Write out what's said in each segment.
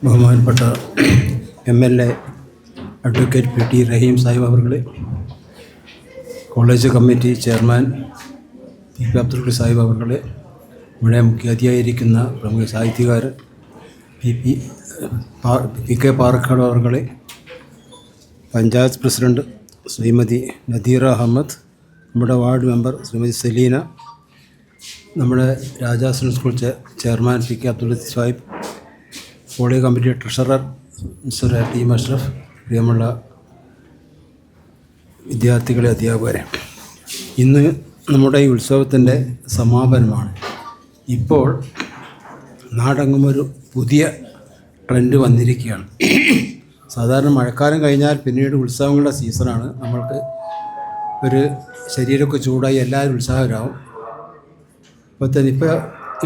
ബഹുമാനപ്പെട്ട MLA advocate PT Rahim Sahib അവർകളെ, college committee chairman PP Abdul Sahib അവർകളെ, ഇവിടെ മുഖ്യാതിഥിയായിരിക്കുന്ന പ്രമുഖ സാഹിത്യകാരൻ PK പാറക്കാട് അവർകളെ, പഞ്ചായത്ത് പ്രസിഡന്റ് ശ്രീമതി നദീറ അഹമ്മദ്, നമ്മുടെ വാർഡ് മെമ്പർ ശ്രീമതി സലീന, നമ്മുടെ രാജാസൻ school chairman PK Abdul Sahib, college committee treasurer mister T Ashraf, പ്രിയമുള്ള വിദ്യാർത്ഥികളെ, അധ്യാപകരെ, ഇന്ന് നമ്മുടെ ഈ ഉത്സവത്തിൻ്റെ സമാപനമാണ്. ഇപ്പോൾ നാടെങ്ങും ഒരു പുതിയ ട്രെൻഡ് വന്നിരിക്കുകയാണ്. സാധാരണ മഴക്കാലം കഴിഞ്ഞാൽ പിന്നീട് ഉത്സവങ്ങളുടെ സീസണാണ്. നമ്മൾക്ക് ഒരു ശരീരമൊക്കെ ചൂടായി എല്ലാവരും ഉത്സാഹരാകും. ഇപ്പോൾ തന്നെ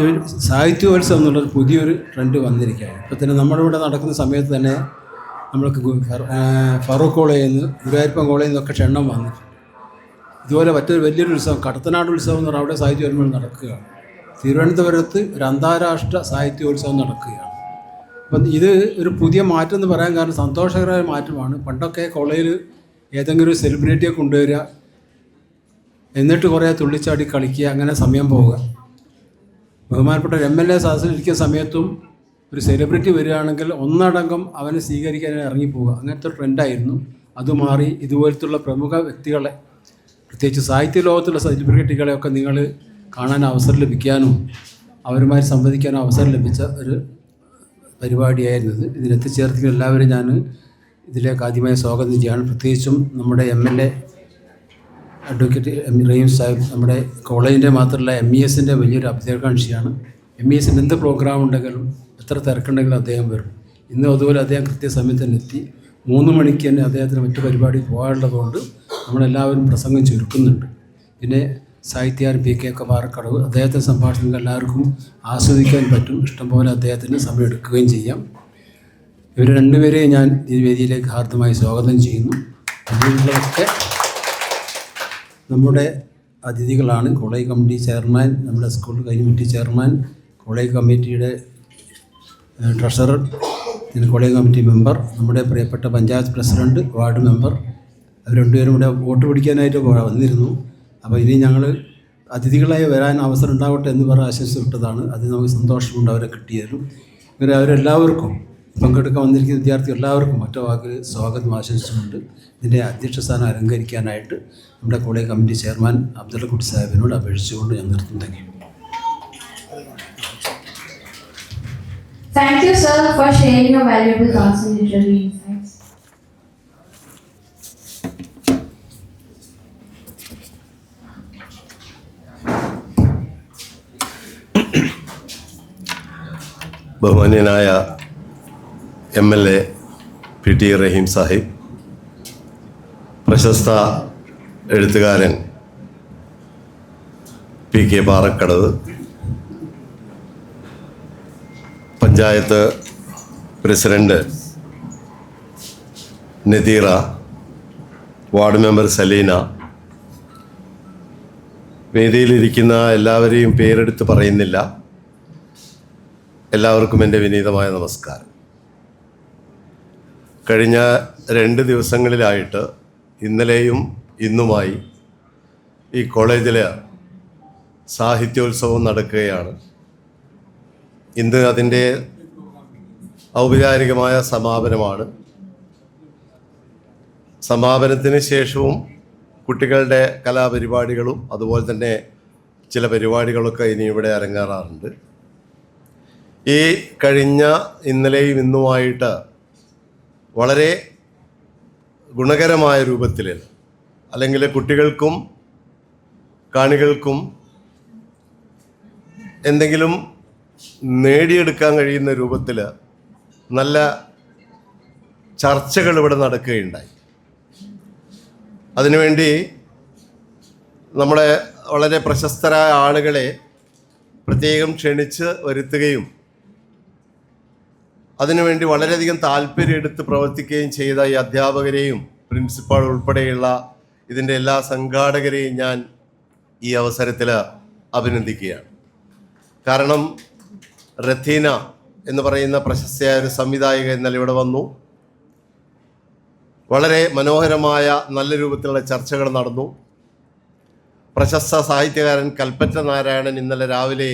ഈ സാഹിത്യോത്സവം എന്നുള്ളൊരു പുതിയൊരു ട്രെൻഡ് വന്നിരിക്കുകയാണ്. ഇപ്പോൾ തന്നെ നമ്മളിവിടെ നടക്കുന്ന സമയത്ത് തന്നെ നമ്മൾക്ക് ഫറൂഖ് കോളേജിൽ നിന്ന്, ഗുരുവായൂരപ്പൻ കോളേജിൽ നിന്നൊക്കെ ക്ഷണം വന്നിട്ടുണ്ട്. ഇതുപോലെ മറ്റൊരു വലിയൊരു ഉത്സവം, കടത്തനാട് ഉത്സവം എന്ന് പറഞ്ഞാൽ അവിടെ സാഹിത്യോത്സവം നടക്കുകയാണ്. തിരുവനന്തപുരത്ത് ഒരു അന്താരാഷ്ട്ര സാഹിത്യോത്സവം നടക്കുകയാണ്. അപ്പം ഇത് ഒരു പുതിയ മാറ്റം എന്ന് പറയാൻ കാരണം സന്തോഷകരമായ മാറ്റമാണ്. പണ്ടൊക്കെ കോളേജിൽ ഏതെങ്കിലും ഒരു സെലിബ്രിറ്റിയെ കൊണ്ടുവരിക, എന്നിട്ട് കുറേ തുള്ളിച്ചാടി കളിക്കുക, അങ്ങനെ സമയം പോവുക. ബഹുമാനപ്പെട്ട MLA സദസ്സിലിരിക്കുന്ന സമയത്തും ഒരു സെലിബ്രിറ്റി വരികയാണെങ്കിൽ ഒന്നടങ്കം അവനെ സ്വീകരിക്കാൻ ഇറങ്ങിപ്പോവുക, അങ്ങനത്തെ ഒരു ട്രെൻഡായിരുന്നു. അത് മാറി ഇതുപോലത്തുള്ള പ്രമുഖ വ്യക്തികളെ, പ്രത്യേകിച്ച് സാഹിത്യ ലോകത്തുള്ള സെലിബ്രിറ്റികളെയൊക്കെ നിങ്ങൾ കാണാൻ അവസരം ലഭിക്കാനും അവരുമായി സംവദിക്കാനും അവസരം ലഭിച്ച ഒരു പരിപാടിയായിരുന്നത്. ഇതിലെത്തിച്ചേർത്തിയ എല്ലാവരും ഞാൻ ഇതിലേക്ക് ആദ്യമായി സ്വാഗതം ചെയ്യുകയാണ്. പ്രത്യേകിച്ചും നമ്മുടെ MLA അഡ്വക്കേറ്റ് റഹീം സാഹിബ് നമ്മുടെ കോളേജിൻ്റെ മാത്രമല്ല MESൻ്റെ വലിയൊരു അഭ്യർത്ഥകാംക്ഷിയാണ്. MESൻ്റെ എന്ത് പ്രോഗ്രാം ഉണ്ടെങ്കിലും എത്ര തിരക്കുണ്ടെങ്കിലും അദ്ദേഹം വരും. ഇന്നും അതുപോലെ അദ്ദേഹം കൃത്യസമയത്ത് തന്നെ എത്തി. 3 മണിക്ക് തന്നെ അദ്ദേഹത്തിന് മറ്റു പരിപാടി പോകാനുള്ളതുകൊണ്ട് നമ്മളെല്ലാവരും പ്രസംഗം ചുരുക്കുന്നുണ്ട്. പിന്നെ സാഹിത്യകാരൻ PK പാറക്കടവ്, അദ്ദേഹത്തെ സംഭാഷണങ്ങൾ എല്ലാവർക്കും ആസ്വദിക്കാൻ പറ്റും. ഇഷ്ടംപോലെ അദ്ദേഹത്തിന് സമയം എടുക്കുകയും ചെയ്യാം. ഇവർ രണ്ടുപേരെയും ഞാൻ ഈ വേദിയിലേക്ക് ഹാർദമായി സ്വാഗതം ചെയ്യുന്നു. അതിലുള്ളതൊക്കെ നമ്മുടെ അതിഥികളാണ്. കോളേജ് കമ്മിറ്റി ചെയർമാൻ, നമ്മുടെ സ്കൂൾ കമ്മിറ്റി ചെയർമാൻ, കോളേജ് കമ്മിറ്റിയുടെ ട്രഷറർ, പിന്നെ കോളേജ് കമ്മിറ്റി മെമ്പർ, നമ്മുടെ പ്രിയപ്പെട്ട പഞ്ചായത്ത് പ്രസിഡന്റ്, വാർഡ് മെമ്പർ, അവർ രണ്ടുപേരും ഇവിടെ വോട്ട് പിടിക്കാനായിട്ട് വന്നിരുന്നു. അപ്പോൾ ഇനി ഞങ്ങൾ അതിഥികളായി വരാൻ അവസരം ഉണ്ടാവട്ടെ എന്ന് പറഞ്ഞ് ആശംസിച്ചിട്ടതാണ്. അത് നമുക്ക് സന്തോഷമുണ്ട് അവരെ കിട്ടിയതിലും. ഇവരെ അവരെല്ലാവർക്കും പങ്കെടുക്കാൻ വന്നിരിക്കുന്ന വിദ്യാർത്ഥി എല്ലാവർക്കും മറ്റു വാക്കിൽ സ്വാഗതം ആശംസിച്ചുകൊണ്ട് ഇതിൻ്റെ അധ്യക്ഷ സ്ഥാനം അലങ്കരിക്കാനായിട്ട് നമ്മുടെ കോളേജ് കമ്മിറ്റി ചെയർമാൻ അബ്ദുൽ സാഹിബിനോട് അപേക്ഷിച്ചുകൊണ്ട് ഞാൻ നിർത്തുന്നു. Thank you, sir, for sharing your valuable thoughts and literary insights. ബഹുമാന്യനായ MLA PT റഹീം സാഹിബ്, പ്രശസ്ത എഴുത്തുകാരൻ PK Parakkadavu, panchayat president Nadeera, ward member Saleena, വേദിയിലിരിക്കുന്ന എല്ലാവരെയും പേരെടുത്ത് പറയുന്നില്ല, എല്ലാവർക്കും എൻ്റെ വിനീതമായ നമസ്കാരം. കഴിഞ്ഞ 2 ദിവസങ്ങളിലായിട്ട്, ഇന്നലെയും ഇന്നുമായി ഈ കോളേജിൽ സാഹിത്യോത്സവം നടക്കുകയാണ്. ഇന്ന് അതിൻ്റെ ഔപചാരികമായ സമാപനമാണ്. സമാപനത്തിന് ശേഷവും കുട്ടികളുടെ കലാപരിപാടികളും അതുപോലെ തന്നെ ചില പരിപാടികളൊക്കെ ഇനി ഇവിടെ അരങ്ങേറാറുണ്ട്. ഈ കഴിഞ്ഞ ഇന്നലെയും ഇന്നുമായിട്ട് വളരെ ഗുണകരമായ രൂപത്തിൽ, അല്ലെങ്കിൽ കുട്ടികൾക്കും കാണികൾക്കും എന്തെങ്കിലും നേടിയെടുക്കാൻ കഴിയുന്ന രൂപത്തിൽ നല്ല ചർച്ചകൾ ഇവിടെ നടക്കുകയുണ്ടായി. അതിനുവേണ്ടി നമ്മളെ വളരെ പ്രശസ്തരായ ആളുകളെ പ്രത്യേകം ക്ഷണിച്ച് വരുത്തുകയും അതിനുവേണ്ടി വളരെയധികം താല്പര്യമെടുത്ത് പ്രവർത്തിക്കുകയും ചെയ്ത ഈ അധ്യാപകരെയും പ്രിൻസിപ്പാൾ ഉൾപ്പെടെയുള്ള ഇതിൻ്റെ എല്ലാ സംഘാടകരെയും ഞാൻ ഈ അവസരത്തിൽ അഭിനന്ദിക്കുകയാണ്. കാരണം റഥീന എന്ന് പറയുന്ന പ്രശസ്തയായ ഒരു സംവിധായിക ഇന്നലെ ഇവിടെ വന്നു. വളരെ മനോഹരമായ നല്ല രൂപത്തിലുള്ള ചർച്ചകൾ നടന്നു. പ്രശസ്ത സാഹിത്യകാരൻ കൽപ്പറ്റ നാരായണൻ ഇന്നലെ രാവിലെ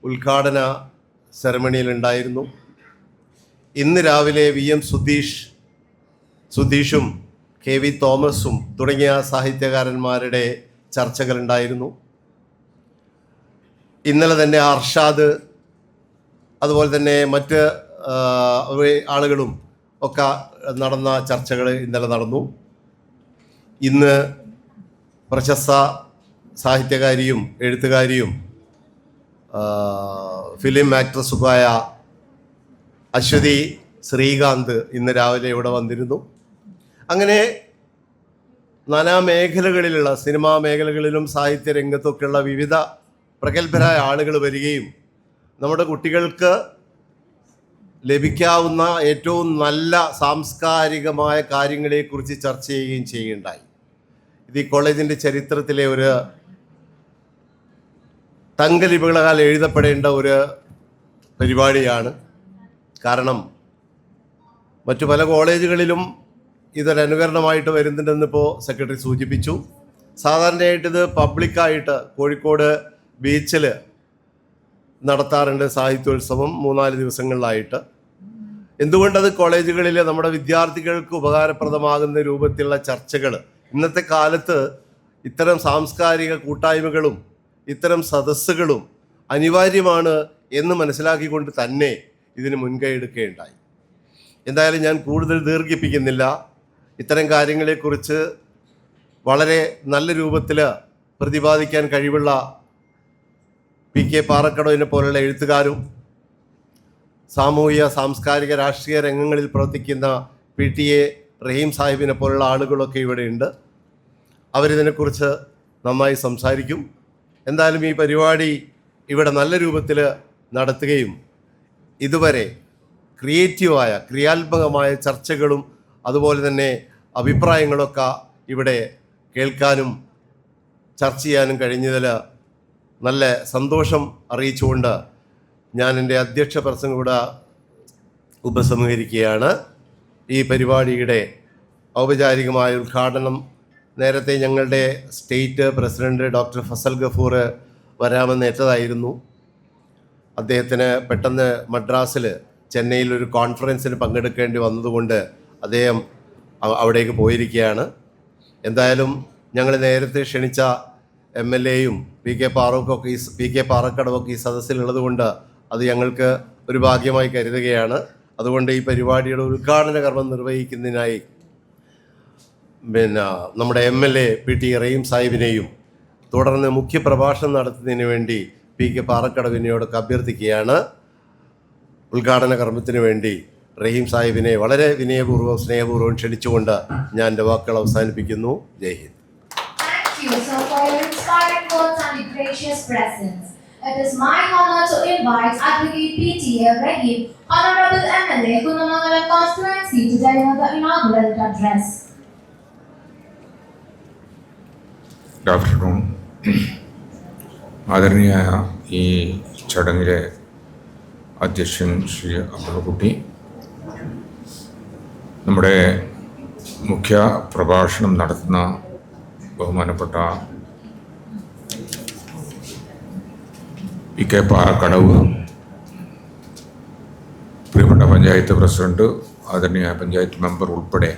ഉദ്ഘാടന സെറമണിയിലുണ്ടായിരുന്നു. ഇന്ന് രാവിലെ VM സുധീഷും KV തോമസും തുടങ്ങിയ സാഹിത്യകാരന്മാരുടെ ചർച്ചകളുണ്ടായിരുന്നു. ഇന്നലെ തന്നെ അർഷാദ്, അതുപോലെ തന്നെ മറ്റ് ആളുകളും ഒക്കെ നടന്ന ചർച്ചകൾ ഇന്നലെ നടന്നു. ഇന്ന് പ്രശസ്ത സാഹിത്യകാരിയും എഴുത്തുകാരിയും ഫിലിം ആക്ട്രസുമായ അശ്വതി ശ്രീകാന്ത് ഇന്ന് രാവിലെ ഇവിടെ വന്നിരുന്നു. അങ്ങനെ നാനാ മേഖലകളിലുള്ള സിനിമാ മേഖലകളിലും സാഹിത്യ രംഗത്തൊക്കെയുള്ള വിവിധ പ്രഗത്ഭരായ ആളുകൾ വരികയും നമ്മുടെ കുട്ടികൾക്ക് ലഭിക്കാവുന്ന ഏറ്റവും നല്ല സാംസ്കാരികമായ കാര്യങ്ങളെക്കുറിച്ച് ചർച്ച ചെയ്യുകയും ചെയ്യുകയുണ്ടായി. ഇത് ഈ കോളേജിൻ്റെ ചരിത്രത്തിലെ ഒരു തങ്കലിപികളാൽ എഴുതപ്പെടേണ്ട ഒരു പരിപാടിയാണ്. കാരണം മറ്റു പല കോളേജുകളിലും ഇതൊരനുകരണമായിട്ട് വരുന്നുണ്ടെന്നിപ്പോൾ സെക്രട്ടറി സൂചിപ്പിച്ചു. സാധാരണയായിട്ടിത് പബ്ലിക്കായിട്ട് കോഴിക്കോട് ബീച്ചിൽ നടത്താറുണ്ട് സാഹിത്യോത്സവം 3-4 ദിവസങ്ങളിലായിട്ട്. എന്തുകൊണ്ടത് കോളേജുകളിൽ നമ്മുടെ വിദ്യാർത്ഥികൾക്ക് ഉപകാരപ്രദമാകുന്ന രൂപത്തിലുള്ള ചർച്ചകൾ ഇന്നത്തെ കാലത്ത് ഇത്തരം സാംസ്കാരിക കൂട്ടായ്മകളും ഇത്തരം സദസ്സുകളും അനിവാര്യമാണ് എന്ന് മനസ്സിലാക്കിക്കൊണ്ട് തന്നെ ഇതിന് മുൻകൈ എടുക്കുകയുണ്ടായി. എന്തായാലും ഞാൻ കൂടുതൽ ദീർഘിപ്പിക്കുന്നില്ല. ഇത്തരം കാര്യങ്ങളെക്കുറിച്ച് വളരെ നല്ല രൂപത്തിൽ പ്രതിപാദിക്കാൻ കഴിവുള്ള PK പാറക്കടവിനെ പോലുള്ള എഴുത്തുകാരും സാമൂഹിക സാംസ്കാരിക രാഷ്ട്രീയ രംഗങ്ങളിൽ പ്രവർത്തിക്കുന്ന PTA റഹീം സാഹിബിനെ പോലുള്ള ആളുകളൊക്കെ ഇവിടെയുണ്ട്. അവരിതിനെക്കുറിച്ച് നന്നായി സംസാരിക്കും. എന്തായാലും ഈ പരിപാടി ഇവിടെ നല്ല രൂപത്തിൽ നടത്തുകയും ഇതുവരെ ക്രിയേറ്റീവായ ക്രിയാത്മകമായ ചർച്ചകളും അതുപോലെ തന്നെ അഭിപ്രായങ്ങളൊക്കെ ഇവിടെ കേൾക്കാനും ചർച്ച ചെയ്യാനും കഴിഞ്ഞതിൽ നല്ല സന്തോഷം അറിയിച്ചുകൊണ്ട് ഞാൻ എൻ്റെ അധ്യക്ഷ പ്രസംഗം ഇവിടെ ഉപസംഹരിക്കുകയാണ്. ഈ പരിപാടിയുടെ ഔപചാരികമായ ഉദ്ഘാടനം നേരത്തെ ഞങ്ങളുടെ state president doctor Fazal Gafoor വരാമെന്നേറ്റതായിരുന്നു. അദ്ദേഹത്തിന് പെട്ടെന്ന് മദ്രാസിൽ ചെന്നൈയിൽ ഒരു കോൺഫറൻസിന് പങ്കെടുക്കേണ്ടി വന്നതുകൊണ്ട് അദ്ദേഹം അവിടേക്ക് പോയിരിക്കുകയാണ്. എന്തായാലും ഞങ്ങൾ നേരത്തെ ക്ഷണിച്ച MLAയും PK പാറക്കടവൊക്കെ ഈ സദസ്സിലുള്ളത് കൊണ്ട് അത് ഞങ്ങൾക്ക് ഒരു ഭാഗ്യമായി കരുതുകയാണ്. അതുകൊണ്ട് ഈ പരിപാടിയുടെ ഉദ്ഘാടന കർമ്മം നിർവഹിക്കുന്നതിനായി നമ്മുടെ MLA PT റഹീം സാഹിബിനെയും തുടർന്ന് മുഖ്യപ്രഭാഷണം നടത്തുന്നതിന് വേണ്ടി PK പാറക്കടവിനെയോടൊക്കെ അഭ്യർത്ഥിക്കുകയാണ്. ഉദ്ഘാടന കർമ്മത്തിന് വേണ്ടി റഹീം സാഹിബിനെ വളരെ വിനയപൂർവ്വം സ്നേഹപൂർവ്വം ക്ഷണിച്ചുകൊണ്ട് ഞാൻ എൻ്റെ വാക്കുകൾ അവസാനിപ്പിക്കുന്നു. ജയ് Hind. Thank you, sir, for your inspiring words and your gracious presence. It is my honor to invite Advocate PTA Rahim, Honorable MLA, Kunamangalam Constituency, to deliver the inaugural address. Good afternoon. ആദരണീയായ ഈ ചടങ്ങിലെ അധ്യക്ഷൻ ശ്രീ അബ്ദുൾകുട്ടി, നമ്മുടെ മുഖ്യ പ്രഭാഷണം നടത്തുന്ന ബഹുമാനപ്പെട്ട PK Parakkadavu, പ്രിയപ്പെട്ട panchayat president, ആദരണീയ panchayat member ഉൾപ്പെടെ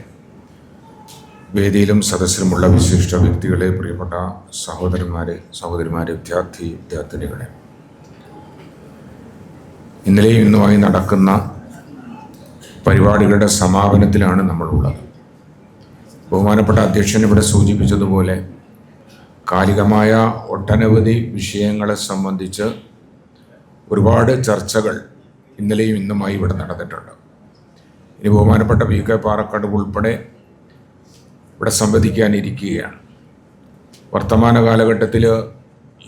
വേദിയിലും സദസ്സിലുമുള്ള വിശിഷ്ട വ്യക്തികളെ, പ്രിയപ്പെട്ട സഹോദരിമാരെ, വിദ്യാർത്ഥിനികളെ, ഇന്നലെയും ഇന്നുമായി നടക്കുന്ന പരിപാടികളുടെ സമാപനത്തിലാണ് നമ്മളുള്ളത്. ബഹുമാനപ്പെട്ട അധ്യക്ഷൻ ഇവിടെ സൂചിപ്പിച്ചതുപോലെ കാലികമായ ഒട്ടനവധി വിഷയങ്ങളെ സംബന്ധിച്ച് ഒരുപാട് ചർച്ചകൾ ഇന്നലെയും ഇന്നുമായി ഇവിടെ നടന്നിട്ടുണ്ട്. ഇനി ബഹുമാനപ്പെട്ട PK പാറക്കടവ് ഉൾപ്പെടെ ഇവിടെ സംവദിക്കാനിരിക്കുകയാണ്. വർത്തമാന കാലഘട്ടത്തിൽ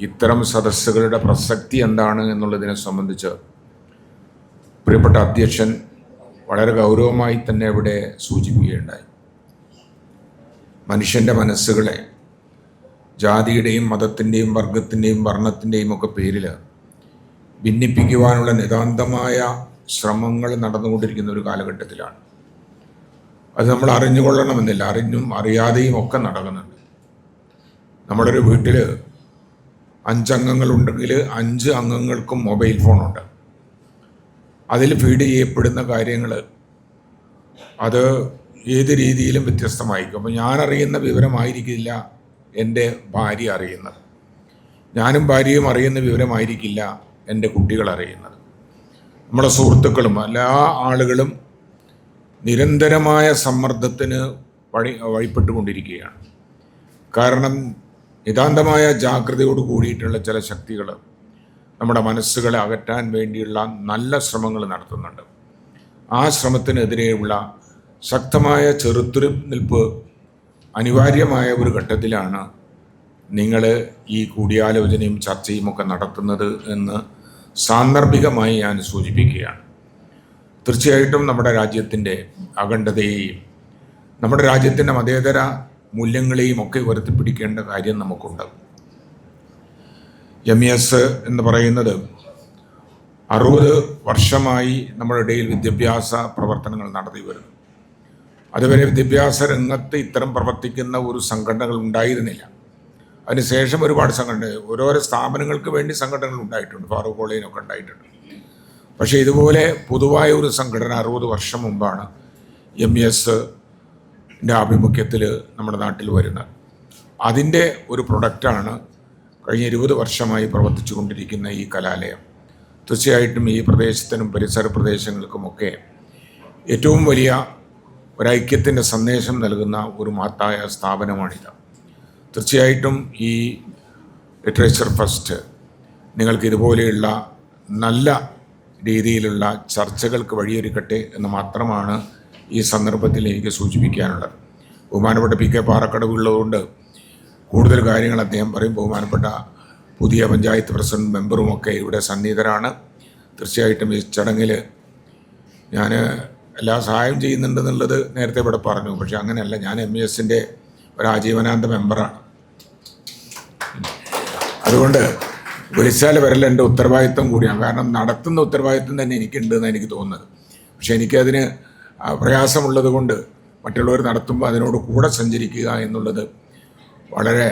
ഇത്തരം സദസ്സുകളുടെ പ്രസക്തി എന്താണ് എന്നുള്ളതിനെ സംബന്ധിച്ച് പ്രിയപ്പെട്ട അധ്യക്ഷൻ വളരെ ഗൗരവമായി തന്നെ ഇവിടെ സൂചിപ്പിക്കുകയുണ്ടായി. മനുഷ്യൻ്റെ മനസ്സുകളെ ജാതിയുടെയും മതത്തിൻ്റെയും വർഗത്തിൻ്റെയും വർണ്ണത്തിൻ്റെയും ഒക്കെ പേരിൽ ഭിന്നിപ്പിക്കുവാനുള്ള നിതാന്തമായ ശ്രമങ്ങൾ നടന്നുകൊണ്ടിരിക്കുന്ന ഒരു കാലഘട്ടത്തിലാണ്. അത് നമ്മൾ അറിഞ്ഞുകൊള്ളണമെന്നില്ല, അറിഞ്ഞും അറിയാതെയും ഒക്കെ നടക്കുന്നുണ്ട്. നമ്മുടെ ഒരു വീട്ടിൽ 5 അംഗങ്ങളുണ്ടെങ്കിൽ 5 അംഗങ്ങൾക്കും മൊബൈൽ ഫോണുണ്ട്. അതിൽ ഫീഡ് ചെയ്യപ്പെടുന്ന കാര്യങ്ങൾ അത് ഏത് രീതിയിലും വ്യത്യസ്തമായിരിക്കും. അപ്പോൾ ഞാൻ അറിയുന്ന വിവരമായിരിക്കില്ല എൻ്റെ ഭാര്യ അറിയുന്നത്, ഞാനും ഭാര്യയും അറിയുന്ന വിവരമായിരിക്കില്ല എൻ്റെ കുട്ടികൾ അറിയുന്നത്. നമ്മുടെ സുഹൃത്തുക്കളും എല്ലാ ആളുകളും നിരന്തരമായ സമ്മർദ്ദത്തിന് വഴിപ്പെട്ടുകൊണ്ടിരിക്കുകയാണ്. കാരണം നിതാന്തമായ ജാഗ്രതയോട് കൂടിയിട്ടുള്ള ചില ശക്തികൾ നമ്മുടെ മനസ്സുകളെ അകറ്റാൻ വേണ്ടിയുള്ള നല്ല ശ്രമങ്ങൾ നടത്തുന്നുണ്ട്. ആ ശ്രമത്തിനെതിരെയുള്ള ശക്തമായ ചെറുത്തുനിൽപ്പ് അനിവാര്യമായ ഒരു ഘട്ടത്തിലാണ് നിങ്ങൾ ഈ കൂടിയാലോചനയും ചർച്ചയും ഒക്കെ നടത്തുന്നത് എന്ന് സാന്ദർഭികമായി ഞാൻ സൂചിപ്പിക്കുകയാണ്. തീർച്ചയായിട്ടും നമ്മുടെ രാജ്യത്തിൻ്റെ അഖണ്ഡതയെയും നമ്മുടെ രാജ്യത്തിൻ്റെ മതേതര മൂല്യങ്ങളെയും ഒക്കെ ഉയർത്തിപ്പിടിക്കേണ്ട കാര്യം നമുക്കുണ്ട്. MES എന്ന് പറയുന്നത് 60 വർഷമായി നമ്മുടെ ഇടയിൽ വിദ്യാഭ്യാസ പ്രവർത്തനങ്ങൾ നടത്തി വരുന്നു. അതുവരെ വിദ്യാഭ്യാസ രംഗത്ത് ഇത്തരം പ്രവർത്തിക്കുന്ന ഒരു സംഘടനകൾ ഉണ്ടായിരുന്നില്ല. അതിനുശേഷം ഒരുപാട് സംഘടന, ഓരോരോ സ്ഥാപനങ്ങൾക്ക് വേണ്ടി സംഘടനകൾ ഉണ്ടായിട്ടുണ്ട്, ഫാറൂഖ് കോളേജിനൊക്കെ ഉണ്ടായിട്ടുണ്ട്. പക്ഷേ ഇതുപോലെ പൊതുവായ ഒരു സംഘടന 60 വർഷം മുമ്പാണ് MESൻ്റെ ആഭിമുഖ്യത്തിൽ നമ്മുടെ നാട്ടിൽ വരുന്നത്. അതിൻ്റെ ഒരു പ്രൊഡക്റ്റാണ് കഴിഞ്ഞ 20 വർഷമായി പ്രവർത്തിച്ചു കൊണ്ടിരിക്കുന്ന ഈ കലാലയം. തീർച്ചയായിട്ടും ഈ പ്രദേശത്തിനും പരിസര പ്രദേശങ്ങൾക്കുമൊക്കെ ഏറ്റവും വലിയ ഒരൈക്യത്തിൻ്റെ സന്ദേശം നൽകുന്ന ഒരു മഹത്തായ സ്ഥാപനമാണിത്. തീർച്ചയായിട്ടും ഈ ലിറ്ററേച്ചർ ഫസ്റ്റ് നിങ്ങൾക്ക് ഇതുപോലെയുള്ള നല്ല രീതിയിലുള്ള ചർച്ചകൾക്ക് വഴിയൊരുക്കട്ടെ എന്ന് മാത്രമാണ് ഈ സന്ദർഭത്തിൽ എനിക്ക് സൂചിപ്പിക്കാനുള്ളത്. ബഹുമാനപ്പെട്ട PK പാറക്കടവ് ഉള്ളതുകൊണ്ട് കൂടുതൽ കാര്യങ്ങൾ അദ്ദേഹം പറയും. ബഹുമാനപ്പെട്ട പുതിയ പഞ്ചായത്ത് പ്രസിഡന്റ് മെമ്പറുമൊക്കെ ഇവിടെ സന്നിഹിതരാണ്. തീർച്ചയായിട്ടും ഈ ചടങ്ങിൽ ഞാൻ എല്ലാ സഹായം ചെയ്യുന്നുണ്ടെന്നുള്ളത് നേരത്തെ ഇവിടെ പറഞ്ഞു. പക്ഷെ അങ്ങനെയല്ല, ഞാൻ MESൻ്റെ ഒരു ആജീവനാന്ത മെമ്പറാണ്. അതുകൊണ്ട് വിളിച്ചാൽ വരൽ എൻ്റെ ഉത്തരവാദിത്വം കൂടിയാണ്. കാരണം നടത്തുന്ന ഉത്തരവാദിത്വം തന്നെ എനിക്കുണ്ടെന്ന് എനിക്ക് തോന്നുന്നത്. പക്ഷെ എനിക്കതിന് പ്രയാസമുള്ളത് കൊണ്ട് മറ്റുള്ളവർ നടത്തുമ്പോൾ അതിനോട് കൂടെ സഞ്ചരിക്കുക എന്നുള്ളത് വളരെ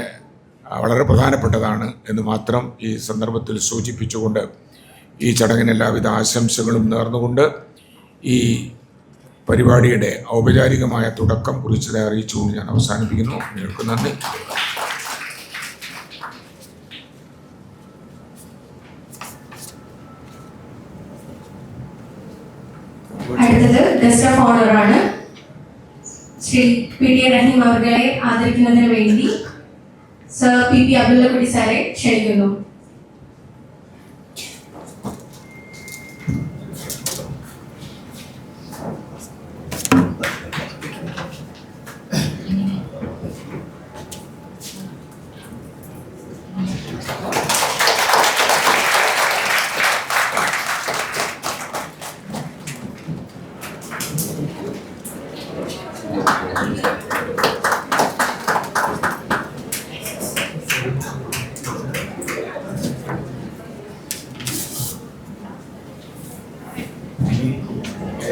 വളരെ പ്രധാനപ്പെട്ടതാണ് എന്ന് മാത്രം ഈ സന്ദർഭത്തിൽ സൂചിപ്പിച്ചുകൊണ്ട് ഈ ചടങ്ങിന് എല്ലാവിധ ആശംസകളും നേർന്നുകൊണ്ട് ഈ പരിപാടിയുടെ ഔപചാരികമായ തുടക്കം കുറിച്ചത് അറിയിച്ചുകൊണ്ട് ഞാൻ അവസാനിപ്പിക്കുന്നു. നിങ്ങൾക്ക് നന്ദി. അടുത്തത് ഗസ്റ്റ് ഓഫ് ഓണർ ആണ്. ശ്രീ PD റഹീം അവരെ ആദരിക്കുന്നതിന് വേണ്ടി സർ PP അബ്ദുള്ളക്കുട്ടി സാറെ ക്ഷണിക്കുന്നു.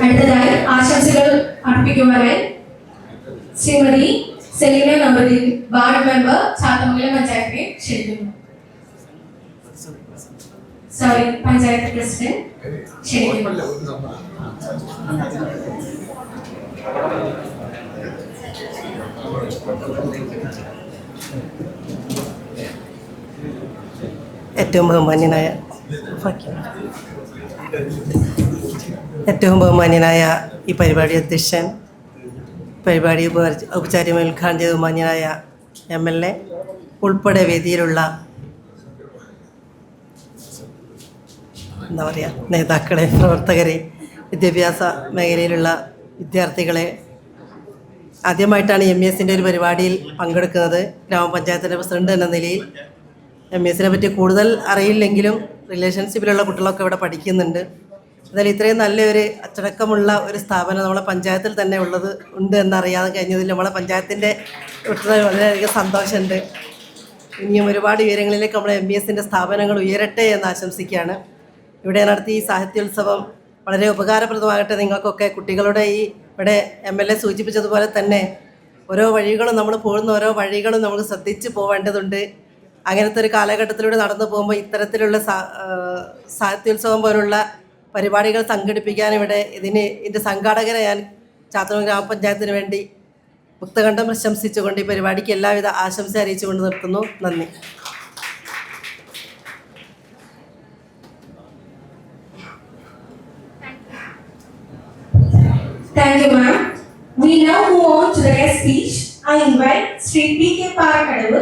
അടുത്തതായി ആശംസകൾ അർപ്പിക്കുന്നവരെ ശ്രീമതി സെലീന നമ്പൂതിരി, വാർഡ് മെമ്പർ, ചാത്തമംഗലം പഞ്ചായത്തിനെ ക്ഷണിക്കുന്നു. പഞ്ചായത്ത് പ്രസിഡന്റ് ക്ഷണിക്കുന്നു. ഏറ്റവും ബഹുമാന്യനായ ഈ പരിപാടി അധ്യക്ഷൻ, പരിപാടി ഔപചാരികമായി ഉദ്ഘാടനം ചെയ്ത ബഹുമാന്യനായ MLA ഉൾപ്പെടെ വേദിയിലുള്ള നേതാക്കളെ, പ്രവർത്തകരെ, വിദ്യാഭ്യാസ മേഖലയിലുള്ള വിദ്യാർത്ഥികളെ, ആദ്യമായിട്ടാണ് MESൻ്റെ ഒരു പരിപാടിയിൽ പങ്കെടുക്കുന്നത്. ഗ്രാമപഞ്ചായത്തിൻ്റെ പ്രസിഡന്റ് എന്ന നിലയിൽ MESനെ പറ്റി കൂടുതൽ അറിയില്ലെങ്കിലും റിലേഷൻഷിപ്പിലുള്ള കുട്ടികളൊക്കെ ഇവിടെ പഠിക്കുന്നുണ്ട്. എന്നാലും ഇത്രയും നല്ലൊരു അച്ചടക്കമുള്ള ഒരു സ്ഥാപനം നമ്മളെ പഞ്ചായത്തിൽ തന്നെ ഉണ്ട് എന്നറിയാതെ കഴിഞ്ഞതിൽ നമ്മളെ പഞ്ചായത്തിൻ്റെ വളരെയധികം സന്തോഷമുണ്ട്. ഇനിയും ഒരുപാട് ഉയരങ്ങളിലേക്ക് നമ്മുടെ MESൻ്റെ സ്ഥാപനങ്ങൾ ഉയരട്ടെ എന്ന് ആശംസിക്കുകയാണ്. ഇവിടെ നടത്തിയ ഈ സാഹിത്യോത്സവം വളരെ ഉപകാരപ്രദമാകട്ടെ നിങ്ങൾക്കൊക്കെ. കുട്ടികളുടെ ഈ ഇവിടെ MLA സൂചിപ്പിച്ചതുപോലെ തന്നെ ഓരോ വഴികളും നമ്മൾ പോകുന്ന ഓരോ വഴികളും നമ്മൾ ശ്രദ്ധിച്ച് പോവേണ്ടതുണ്ട്. അങ്ങനത്തെ ഒരു കാലഘട്ടത്തിലൂടെ നടന്നു പോകുമ്പോൾ ഇത്തരത്തിലുള്ള സാഹിത്യോത്സവം പോലുള്ള പരിപാടികൾ സംഘടിപ്പിക്കാൻ ഇതിൻ്റെ സംഘാടകരെ ഞാൻ ചാത്തന്നൂർ ഗ്രാമപഞ്ചായത്തിന് വേണ്ടി മുക്തകണ്ഠം പ്രശംസിച്ചുകൊണ്ട് ഈ പരിപാടിക്ക് എല്ലാവിധ ആശംസ അറിയിച്ചുകൊണ്ട് നിർത്തുന്നു. നന്ദി. Thank you, ma'am. We now move on to the guest speech. I invite Sri P.K. Parakadavu,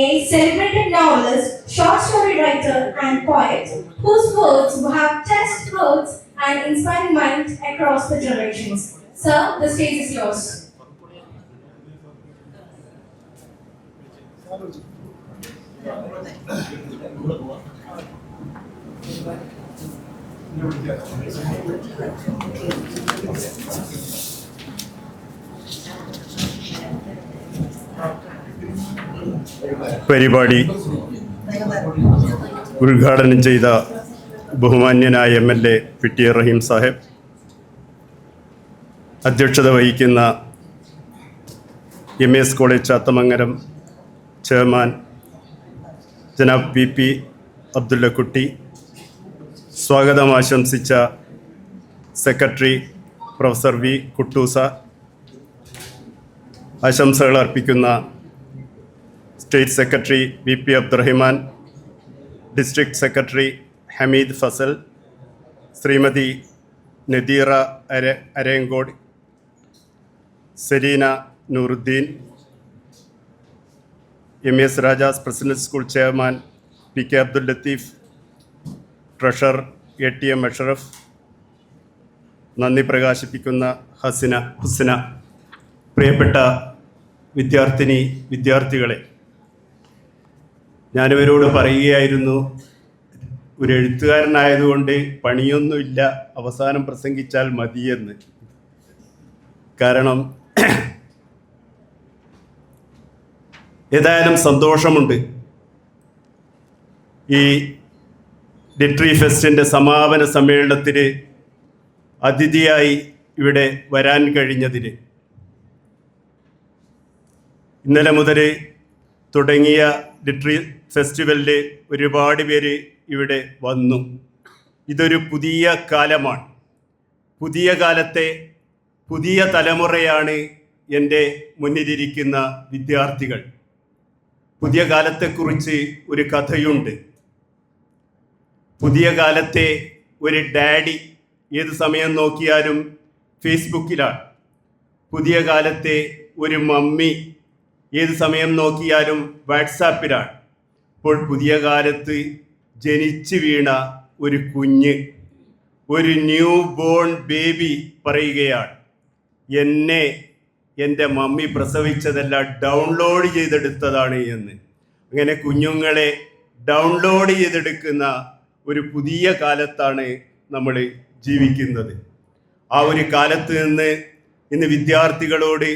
a celebrated novelist, short story writer, and poet, whose words have touched hearts and inspired minds across the generations. Sir, the stage is yours. പരിപാടി ഉദ്ഘാടനം ചെയ്ത ബഹുമാന്യനായ MLA PT Rahim Sahib, അധ്യക്ഷത വഹിക്കുന്ന MS college Chathamangalam chairman Janab PP Abdullakutty, സ്വാഗതം ആശംസിച്ച secretary professor V Kuttoosa, ആശംസകൾ അർപ്പിക്കുന്ന state secretary VP Abdurahiman, district secretary Hameed Fazal, Shrimati Nadeera Arayankode, Seleena Nooruddeen, MS Rajas president school chairman PK Abdul Latheef, treasurer ATM Ashraf, നന്ദി പ്രകാശിപ്പിക്കുന്ന ഹുസ്ന, പ്രിയപ്പെട്ട വിദ്യാർത്ഥികളെ, ഞാനിവരോട് പറയുകയായിരുന്നു, ഒരു എഴുത്തുകാരനായതുകൊണ്ട് പണിയൊന്നുമില്ല, അവസാനം പ്രസംഗിച്ചാൽ മതിയെന്ന്. കാരണം ഏതായാലും സന്തോഷമുണ്ട്. ഈ ലിറ്റററി ഫെസ്റ്റിൻ്റെ സമാപന സമ്മേളനത്തിന് അതിഥിയായി ഇവിടെ വരാൻ കഴിഞ്ഞതിന്. ഇന്നലെ മുതൽ തുടങ്ങിയ ലിറ്റററി ഫെസ്റ്റിവലിൽ ഒരുപാട് പേര് ഇവിടെ വന്നു. ഇതൊരു പുതിയ കാലമാണ്. പുതിയ കാലത്തെ പുതിയ തലമുറയാണ് എൻ്റെ മുന്നിലിരിക്കുന്ന വിദ്യാർത്ഥികൾ. പുതിയ കാലത്തെക്കുറിച്ച് ഒരു കഥയുണ്ട്. പുതിയ കാലത്തെ ഒരു ഡാഡി ഏത് സമയം നോക്കിയാലും ഫേസ്ബുക്കിലാണ്. പുതിയ കാലത്തെ ഒരു മമ്മി ഏത് സമയം നോക്കിയാലും വാട്സാപ്പിലാണ്. ഇപ്പോൾ പുതിയ കാലത്ത് ജനിച്ചു വീണ ഒരു കുഞ്ഞ്, ഒരു ന്യൂ ബോൺ ബേബി പറയുകയാണ്, എന്നെ എൻ്റെ മമ്മി പ്രസവിച്ചതല്ല, ഡൗൺലോഡ് ചെയ്തെടുത്തതാണ് എന്ന്. അങ്ങനെ കുഞ്ഞുങ്ങളെ ഡൗൺലോഡ് ചെയ്തെടുക്കുന്ന ഒരു പുതിയ കാലത്താണ് നമ്മൾ ജീവിക്കുന്നത്. ആ ഒരു കാലത്ത് നിന്ന് ഇന്ന് വിദ്യാർത്ഥികളോട്,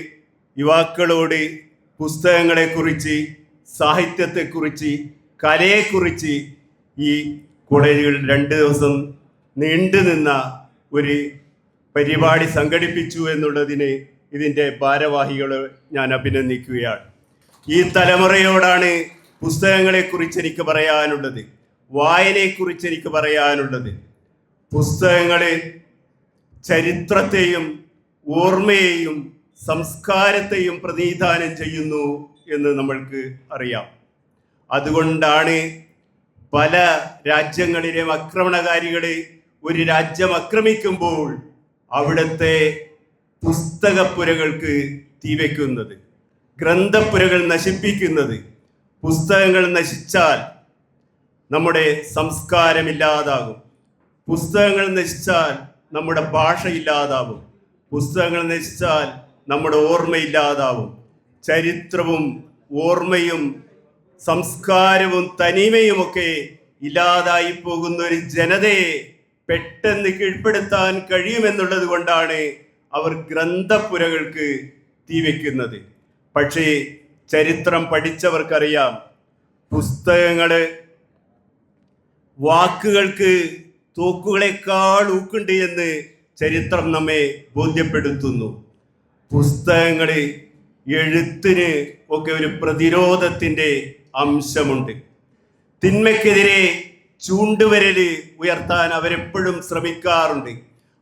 യുവാക്കളോട് പുസ്തകങ്ങളെക്കുറിച്ച്, സാഹിത്യത്തെക്കുറിച്ച്, കലയെക്കുറിച്ച് ഈ കോളേജുകളിൽ 2 ദിവസം നീണ്ടു നിന്ന ഒരു പരിപാടി സംഘടിപ്പിച്ചു എന്നുള്ളതിന് ഇതിൻ്റെ ഭാരവാഹികളെ ഞാൻ അഭിനന്ദിക്കുകയാണ്. ഈ തലമുറയോടാണ് പുസ്തകങ്ങളെക്കുറിച്ച് എനിക്ക് പറയാനുള്ളത്, വായനയെക്കുറിച്ച് എനിക്ക് പറയാനുള്ളത്. പുസ്തകങ്ങൾ ചരിത്രത്തെയും ഓർമ്മയെയും സംസ്കാരത്തെയും പ്രതിനിധാനം ചെയ്യുന്നു എന്ന് നമ്മൾക്ക് അറിയാം. അതുകൊണ്ടാണ് പല രാജ്യങ്ങളിലെ ആക്രമണകാരികൾ ഒരു രാജ്യം ആക്രമിക്കുമ്പോൾ അവിടുത്തെ പുസ്തകപ്പുരകൾക്ക് തീവയ്ക്കുന്നത്, ഗ്രന്ഥപ്പുരകൾ നശിപ്പിക്കുന്നത്. പുസ്തകങ്ങൾ നശിച്ചാൽ നമ്മുടെ സംസ്കാരമില്ലാതാകും. പുസ്തകങ്ങൾ നശിച്ചാൽ നമ്മുടെ ഭാഷ ഇല്ലാതാവും. പുസ്തകങ്ങൾ നശിച്ചാൽ നമ്മുടെ ഓർമ്മയില്ലാതാവും. ചരിത്രവും ഓർമ്മയും സംസ്കാരവും തനിമയുമൊക്കെ ഇല്ലാതായി പോകുന്ന ഒരു ജനതയെ പെട്ടെന്ന് കീഴ്പ്പെടുത്താൻ കഴിയുമെന്നുള്ളത് കൊണ്ടാണ് അവർ ഗ്രന്ഥപ്പുരകൾക്ക് തീവയ്ക്കുന്നത്. പക്ഷേ ചരിത്രം പഠിച്ചവർക്കറിയാം, പുസ്തകങ്ങൾ വാക്കുകൾക്ക് തോക്കുകളെക്കാൾ ഊക്കുണ്ട് എന്ന് ചരിത്രം നമ്മെ ബോധ്യപ്പെടുത്തുന്നു. പുസ്തകങ്ങൾ എഴുത്തിന് ഒക്കെ ഒരു പ്രതിരോധത്തിൻ്റെ അംശമുണ്ട്. തിന്മയ്ക്കെതിരെ ചൂണ്ടുവിരൽ ഉയർത്താൻ അവരെപ്പോഴും ശ്രമിക്കാറുണ്ട്.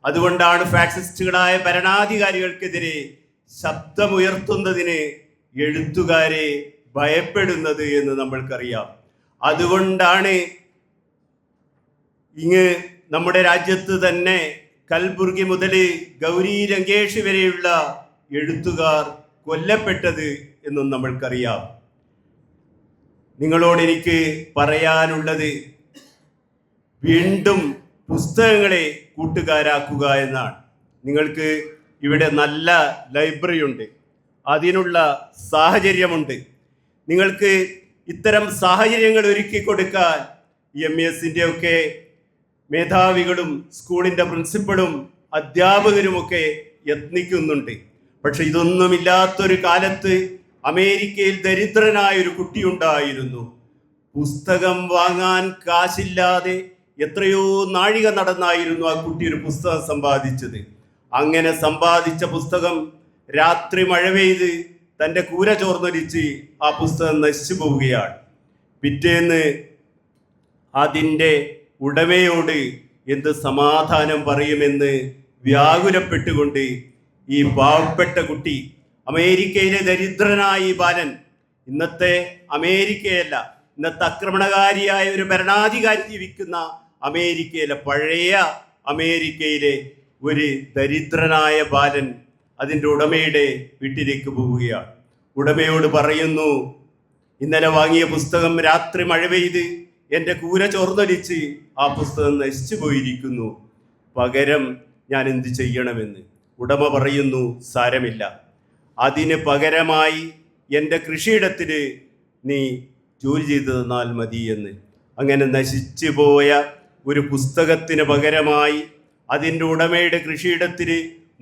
അതുകൊണ്ടാണ് ഫാസിസ്റ്റുകളായ ഭരണാധികാരികൾക്കെതിരെ ശബ്ദമുയർത്തുന്നതിന് എഴുത്തുകാരെ ഭയപ്പെടുന്നത് എന്ന് നമ്മൾക്കറിയാം. അതുകൊണ്ടാണ് നമ്മുടെ രാജ്യത്ത് തന്നെ കൽബുർഗി മുതൽ ഗൗരി ലങ്കേഷ് വരെയുള്ള എഴുത്തുകാർ കൊല്ലപ്പെട്ടത് എന്നും നമ്മൾക്കറിയാം. നിങ്ങളോട് എനിക്ക് പറയാനുള്ളത് വീണ്ടും പുസ്തകങ്ങളെ കൂട്ടുകാരാക്കുക എന്നാണ്. നിങ്ങൾക്ക് ഇവിടെ നല്ല ലൈബ്രറി ഉണ്ട്, അതിനുള്ള സാഹചര്യമുണ്ട്. നിങ്ങൾക്ക് ഇത്തരം സാഹചര്യങ്ങൾ ഒരുക്കി കൊടുക്കാൻ MESന്റെ ഒക്കെ മേധാവികളും സ്കൂളിൻ്റെ പ്രിൻസിപ്പളും അധ്യാപകരുമൊക്കെ യത്നിക്കുന്നുണ്ട്. പക്ഷെ ഇതൊന്നുമില്ലാത്തൊരു കാലത്ത് അമേരിക്കയിൽ ദരിദ്രനായൊരു കുട്ടിയുണ്ടായിരുന്നു. പുസ്തകം വാങ്ങാൻ കാശില്ലാതെ എത്രയോ നാഴിക നടന്നായിരുന്നു ആ കുട്ടി ഒരു പുസ്തകം സമ്പാദിച്ചത്. അങ്ങനെ സമ്പാദിച്ച പുസ്തകം രാത്രി മഴ പെയ്ത് തൻ്റെ കൂര ചോർന്നൊലിച്ച് ആ പുസ്തകം നശിച്ചു പോവുകയാണ്. പിറ്റേന്ന് അതിൻ്റെ ഉടമയോട് എന്ത് സമാധാനം പറയുമെന്ന് വ്യാകുലപ്പെട്ടുകൊണ്ട് ഈ പാവപ്പെട്ട കുട്ടി, അമേരിക്കയിലെ ദരിദ്രനായ ഈ ബാലൻ, ഇന്നത്തെ അമേരിക്കയല്ല, ഇന്നത്തെ ആക്രമണകാരിയായ ഒരു ഭരണാധികാരി ജീവിക്കുന്ന അമേരിക്കയിലെ, പഴയ അമേരിക്കയിലെ ഒരു ദരിദ്രനായ ബാലൻ അതിൻ്റെ ഉടമയുടെ വീട്ടിലേക്ക് പോവുകയാണ്. ഉടമയോട് പറയുന്നു, ഇന്നലെ വാങ്ങിയ പുസ്തകം രാത്രി മഴ പെയ്ത് എൻ്റെ കൂര ചോർന്നൊലിച്ച് ആ പുസ്തകം നശിച്ചു പോയിരിക്കുന്നു, പകരം ഞാൻ എന്ത് ചെയ്യണമെന്ന്. ഉടമ പറയുന്നു, സാരമില്ല, അതിന് പകരമായി എൻ്റെ കൃഷിയിടത്തിൽ നീ ജോലി ചെയ്തു തന്നാൽ മതി എന്ന്. അങ്ങനെ നശിച്ചു പോയ ഒരു പുസ്തകത്തിന് പകരമായി അതിൻ്റെ ഉടമയുടെ കൃഷിയിടത്തിൽ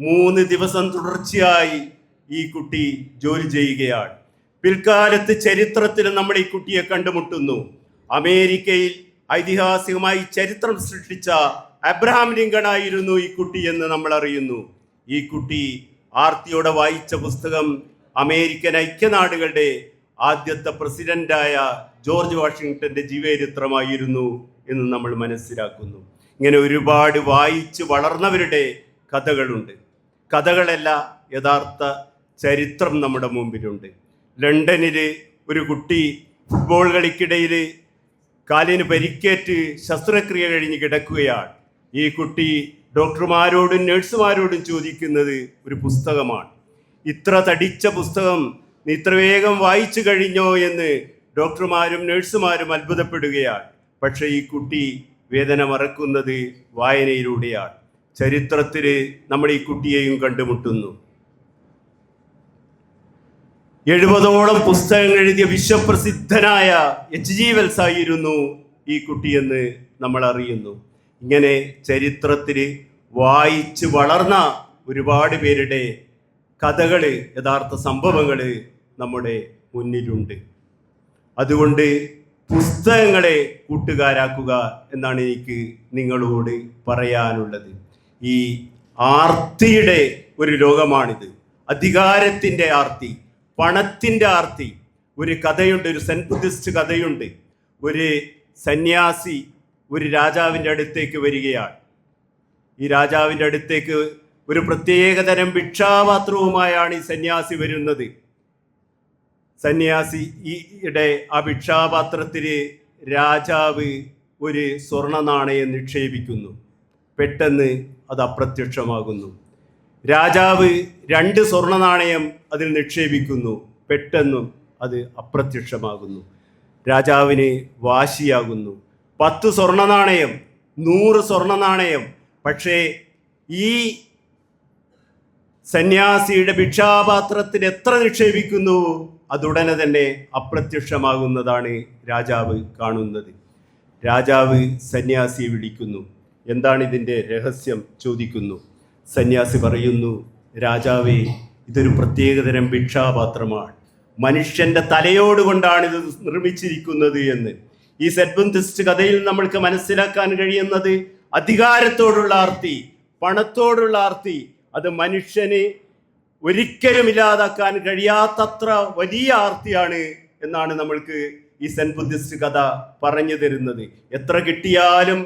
3 ദിവസം തുടർച്ചയായി ഈ കുട്ടി ജോലി ചെയ്യുകയാണ്. പിൽക്കാലത്ത് ചരിത്രത്തിൽ നമ്മൾ ഈ കുട്ടിയെ കണ്ടുമുട്ടുന്നു. അമേരിക്കയിൽ ഐതിഹാസികമായി ചരിത്രം സൃഷ്ടിച്ച അബ്രഹാം ലിങ്കൺ ആയിരുന്നു ഈ കുട്ടി എന്ന് നമ്മൾ അറിയുന്നു. ഈ കുട്ടി ആർത്തിയോടെ വായിച്ച പുസ്തകം അമേരിക്കൻ ഐക്യനാടുകളുടെ ആദ്യത്തെ പ്രസിഡന്റായ ജോർജ് വാഷിങ്ടന്റെ ജീവചരിത്രമായിരുന്നു എന്ന് നമ്മൾ മനസ്സിലാക്കുന്നു. ഇങ്ങനെ ഒരുപാട് വായിച്ച് വളർന്നവരുടെ കഥകളുണ്ട്. കഥകളല്ല, യഥാർത്ഥ ചരിത്രം നമ്മുടെ മുമ്പിലുണ്ട്. ലണ്ടനിൽ ഒരു കുട്ടി ഫുട്ബോൾ കളിക്കിടയിൽ കാലിന് പരിക്കേറ്റ് ശസ്ത്രക്രിയ കഴിഞ്ഞ് കിടക്കുകയാണ്. ഈ കുട്ടി ഡോക്ടർമാരോടും നഴ്സുമാരോടും ചോദിക്കുന്നത് ഒരു പുസ്തകമാണ്. ഇത്ര തടിച്ച പുസ്തകം നീ ഇത്ര വേഗം വായിച്ചു കഴിഞ്ഞോ എന്ന് ഡോക്ടർമാരും നഴ്സുമാരും അത്ഭുതപ്പെടുകയാണ്. പക്ഷേ ഈ കുട്ടി വേദന മറക്കുന്നത് വായനയിലൂടെയാണ്. ചരിത്രത്തിൽ നമ്മൾ ഈ കുട്ടിയെയും കണ്ടുമുട്ടുന്നു. 70ഓളം പുസ്തകങ്ങൾ എഴുതിയ വിശ്വപ്രസിദ്ധനായ H.G. വെൽസ് ആയിരുന്നു ഈ കുട്ടിയെന്ന് നമ്മൾ അറിയുന്നു. ഇങ്ങനെ ചരിത്രത്തിൽ വായിച്ച് വളർന്ന ഒരുപാട് പേരുടെ കഥകൾ, യഥാർത്ഥ സംഭവങ്ങൾ നമ്മുടെ മുന്നിലുണ്ട്. അതുകൊണ്ട് പുസ്തകങ്ങളെ കൂട്ടുകാരാക്കുക എന്നാണ് എനിക്ക് നിങ്ങളോട് പറയാനുള്ളത്. ഈ ആർത്തിയുടെ ഒരു ലോകമാണിത്. അധികാരത്തിൻ്റെ ആർത്തി, പണത്തിൻ്റെ ആർത്തി. ഒരു കഥയുണ്ട്, ഒരു സെൻ ബുദ്ധിസ്റ്റ് കഥയുണ്ട്. ഒരു സന്യാസി ഒരു രാജാവിൻ്റെ അടുത്തേക്ക് വരികയാണ്. ഈ രാജാവിൻ്റെ അടുത്തേക്ക് ഒരു പ്രത്യേകതരം ഭിക്ഷാപാത്രവുമായാണ് ഈ സന്യാസി വരുന്നത്. സന്യാസിയുടെ ആ ഭിക്ഷാപാത്രത്തിൽ രാജാവ് ഒരു സ്വർണ്ണ നാണയം നിക്ഷേപിക്കുന്നു. പെട്ടെന്ന് അത് അപ്രത്യക്ഷമാകുന്നു. രാജാവ് 2 സ്വർണ്ണ നാണയം അതിൽ നിക്ഷേപിക്കുന്നു. പെട്ടെന്നും അത് അപ്രത്യക്ഷമാകുന്നു. രാജാവിന് വാശിയാകുന്നു. 10 സ്വർണ്ണ നാണയം, 100 സ്വർണ്ണ നാണയം. പക്ഷേ ഈ സന്യാസിയുടെ ഭിക്ഷാപാത്രത്തിൽ എത്ര നിക്ഷേപിക്കുന്നു അതുടനെ തന്നെ അപ്രത്യക്ഷമാകുന്നതാണ് രാജാവ് കാണുന്നത്. രാജാവ് സന്യാസിയെ വിളിക്കുന്നു. എന്താണ് ഇതിൻ്റെ രഹസ്യം ചോദിക്കുന്നു. സന്യാസി പറയുന്നു, രാജാവേ, ഇതൊരു പ്രത്യേകതരം ഭിക്ഷാപാത്രമാണ്. മനുഷ്യൻ്റെ തലയോടുകൊണ്ടാണ് ഇത് നിർമ്മിച്ചിരിക്കുന്നത് എന്ന്. ഈ സെൻ ബുദ്ധിസ്റ്റ് കഥയിൽ നമ്മൾക്ക് മനസ്സിലാക്കാൻ കഴിയുന്നത് അധികാരത്തോടുള്ള ആർത്തി, പണത്തോടുള്ള ആർത്തി, അത് മനുഷ്യന് ഒരിക്കലും ഇല്ലാതാക്കാൻ കഴിയാത്തത്ര വലിയ ആർത്തിയാണ് എന്നാണ് നമ്മൾക്ക് ഈ സെന്റ് ബുദ്ധിസ്റ്റ് കഥ പറഞ്ഞു തരുന്നത്. എത്ര കിട്ടിയാലും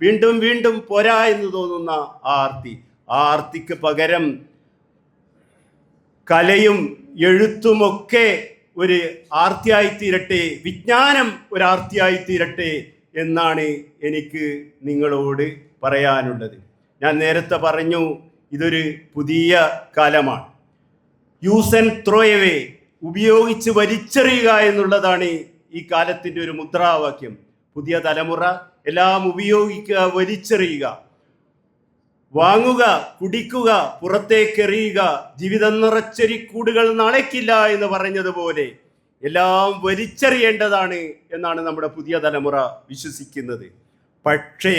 വീണ്ടും വീണ്ടും പോരാ എന്ന് തോന്നുന്ന ആ ആർത്തിക്ക് പകരം കലയും എഴുത്തുമൊക്കെ ഒരു ആർത്തിയായി തീരട്ടെ, വിജ്ഞാനം ഒരു ആർത്തിയായി തീരട്ടെ എന്നാണ് എനിക്ക് നിങ്ങളോട് പറയാനുള്ളത്. ഞാൻ നേരത്തെ പറഞ്ഞു, ഇതൊരു പുതിയ കാലമാണ്. യൂസ് ആൻഡ് ത്രോ എവേ, ഉപയോഗിച്ച് വലിച്ചെറിയുക എന്നുള്ളതാണ് ഈ കാലത്തിൻ്റെ ഒരു മുദ്രാവാക്യം. പുതിയ തലമുറ എല്ലാം ഉപയോഗിക്കുക, വലിച്ചെറിയുക, വാങ്ങുക, കുടിക്കുക, പുറത്തേക്കെറിയുക, ജീവിതം നിറച്ചൊരിക്കൂടുകൾ നാളേക്കില്ല എന്ന് പറഞ്ഞതുപോലെ എല്ലാം വലിച്ചെറിയേണ്ടതാണ് എന്നാണ് നമ്മുടെ പുതിയ തലമുറ വിശ്വസിക്കുന്നത്. പക്ഷേ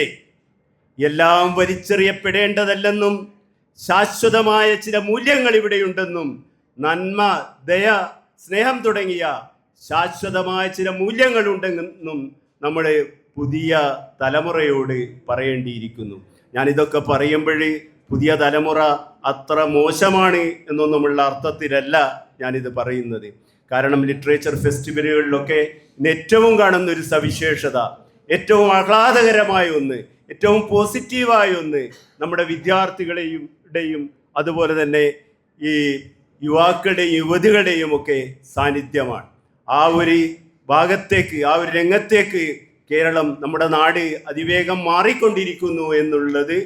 എല്ലാം വലിച്ചെറിയപ്പെടേണ്ടതല്ലെന്നും ശാശ്വതമായ ചില മൂല്യങ്ങൾ ഇവിടെയുണ്ടെന്നും നന്മ, ദയ, സ്നേഹം തുടങ്ങിയ ശാശ്വതമായ ചില മൂല്യങ്ങളുണ്ടെന്നും നമ്മുടെ പുതിയ തലമുറയോട് പറയേണ്ടിയിരിക്കുന്നു. ഞാനിതൊക്കെ പറയുമ്പോൾ പുതിയ തലമുറ അത്ര മോശമാണ് എന്നൊന്നുമുള്ള അർത്ഥത്തിലല്ല ഞാനിത് പറയുന്നത്. കാരണം ലിറ്ററേച്ചർ ഫെസ്റ്റിവലുകളിലൊക്കെ ഏറ്റവും കാണുന്ന ഒരു സവിശേഷത, ഏറ്റവും ആഹ്ലാദകരമായ ഒന്ന്, ഏറ്റവും പോസിറ്റീവായ ഒന്ന് നമ്മുടെ വിദ്യാർത്ഥികളുടെയും അതുപോലെ തന്നെ ഈ യുവാക്കളുടെയും യുവതികളുടെയും ഒക്കെ സാന്നിധ്യമാണ്. ആ ഒരു ഭാഗത്തേക്ക്, ആ ഒരു രംഗത്തേക്ക് കേരളം, നമ്മുടെ നാട് അതിവേഗം മാറിക്കൊണ്ടിരിക്കുന്നു എന്നുള്ളത്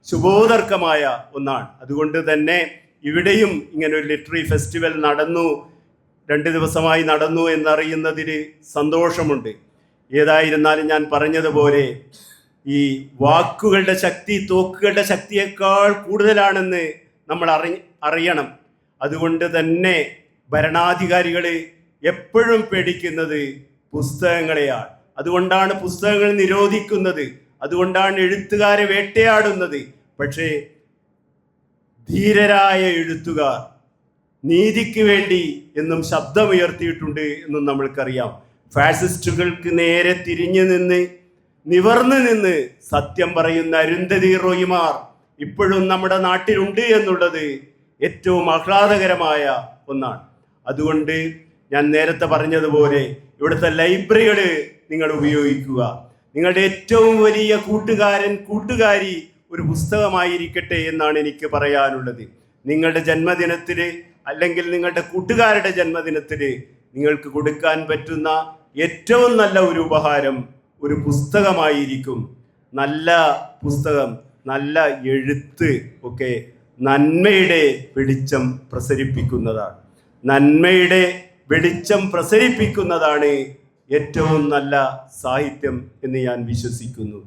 ശുഭോദർക്കമായ ഒന്നാണ്. അതുകൊണ്ട് തന്നെ ഇവിടെയും ഇങ്ങനെ ഒരു ലിറ്റററി ഫെസ്റ്റിവൽ നടന്നു, 2 ദിവസമായി നടന്നു എന്നറിയുന്നതിൽ സന്തോഷമുണ്ട്. ഏതായിരുന്നാലും ഞാൻ പറഞ്ഞതുപോലെ ഈ വാക്കുകളുടെ ശക്തി തോക്കുകളുടെ ശക്തിയേക്കാൾ കൂടുതലാണെന്ന് നമ്മൾ അറിയണം. അതുകൊണ്ട് തന്നെ ഭരണാധികാരികൾ എപ്പോഴും പേടിക്കുന്നത് പുസ്തകങ്ങളെയാണ്. അതുകൊണ്ടാണ് പുസ്തകങ്ങൾ നിരോധിക്കുന്നത്, അതുകൊണ്ടാണ് എഴുത്തുകാരെ വേട്ടയാടുന്നത്. പക്ഷേ ധീരരായ എഴുത്തുകാർ നീതിക്ക് വേണ്ടി എന്നും ശബ്ദമുയർത്തിയിട്ടുണ്ട് എന്നും നമ്മൾക്കറിയാം. ഫാസിസ്റ്റുകൾക്ക് നേരെ തിരിഞ്ഞു നിന്ന്, നിവർന്നു നിന്ന് സത്യം പറയുന്ന അരുന്ധതി റോയിമാർ ഇപ്പോഴും നമ്മുടെ നാട്ടിലുണ്ട് എന്നുള്ളത് ഏറ്റവും ആഹ്ലാദകരമായ ഒന്നാണ്. അതുകൊണ്ട് ഞാൻ നേരത്തെ പറഞ്ഞതുപോലെ ഇവിടുത്തെ ലൈബ്രറികൾ നിങ്ങൾ ഉപയോഗിക്കുക. നിങ്ങളുടെ ഏറ്റവും വലിയ കൂട്ടുകാരി ഒരു പുസ്തകമായിരിക്കട്ടെ എന്നാണ് എനിക്ക് പറയാനുള്ളത്. നിങ്ങളുടെ ജന്മദിനത്തിൽ അല്ലെങ്കിൽ നിങ്ങളുടെ കൂട്ടുകാരുടെ ജന്മദിനത്തിൽ നിങ്ങൾക്ക് കൊടുക്കാൻ പറ്റുന്ന ഏറ്റവും നല്ല ഒരു ഉപഹാരം ഒരു പുസ്തകമായിരിക്കും. നല്ല പുസ്തകം, നല്ല എഴുത്ത് ഒക്കെ നന്മയുടെ വെളിച്ചം പ്രസരിപ്പിക്കുന്നതാണ്. നന്മയുടെ വെളിച്ചം പ്രസരിപ്പിക്കുന്നതാണ് ഏറ്റവും നല്ല സാഹിത്യം എന്ന് ഞാൻ വിശ്വസിക്കുന്നു.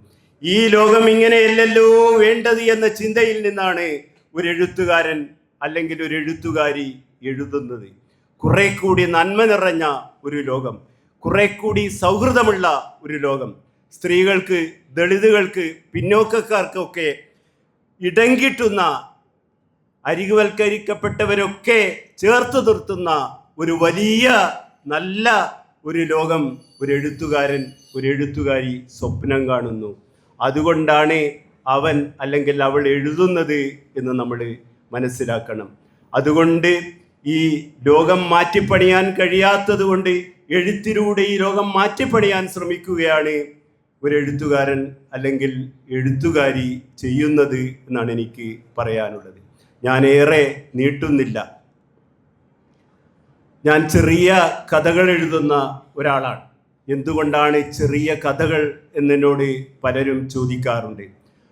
ഈ ലോകം ഇങ്ങനെയല്ലല്ലോ വേണ്ടത് എന്ന ചിന്തയിൽ നിന്നാണ് ഒരു എഴുത്തുകാരൻ അല്ലെങ്കിൽ ഒരു എഴുത്തുകാരി എഴുതുന്നത്. കുറെ കൂടി നന്മ നിറഞ്ഞ ഒരു ലോകം, കുറെ കൂടി സൗഹൃദമുള്ള ഒരു ലോകം, സ്ത്രീകൾക്ക്, ദളിതുകൾക്ക്, പിന്നോക്കക്കാർക്കൊക്കെ ഇടം കിട്ടുന്ന, അരികുവൽക്കരിക്കപ്പെട്ടവരൊക്കെ ചേർത്ത് നിർത്തുന്ന ഒരു വലിയ നല്ല ഒരു ലോകം ഒരു എഴുത്തുകാരൻ, ഒരു എഴുത്തുകാരി സ്വപ്നം കാണുന്നു. അതുകൊണ്ടാണ് അവൻ അല്ലെങ്കിൽ അവൾ എഴുതുന്നത് എന്ന് നമ്മൾ മനസ്സിലാക്കണം. അതുകൊണ്ട് ഈ ലോകം മാറ്റിപ്പണിയാൻ കഴിയാത്തത് കൊണ്ട് എഴുത്തിലൂടെ ഈ ലോകം മാറ്റിപ്പണിയാൻ ശ്രമിക്കുകയാണ് ഒരു എഴുത്തുകാരൻ അല്ലെങ്കിൽ എഴുത്തുകാരി ചെയ്യുന്നത് എന്നാണ് എനിക്ക് പറയാനുള്ളത്. ഞാനേറെ നീട്ടുന്നില്ല. ഞാൻ ചെറിയ കഥകൾ എഴുതുന്ന ഒരാളാണ്. എന്തുകൊണ്ടാണ് ചെറിയ കഥകൾ എന്നോട് പലരും ചോദിക്കാറുണ്ട്.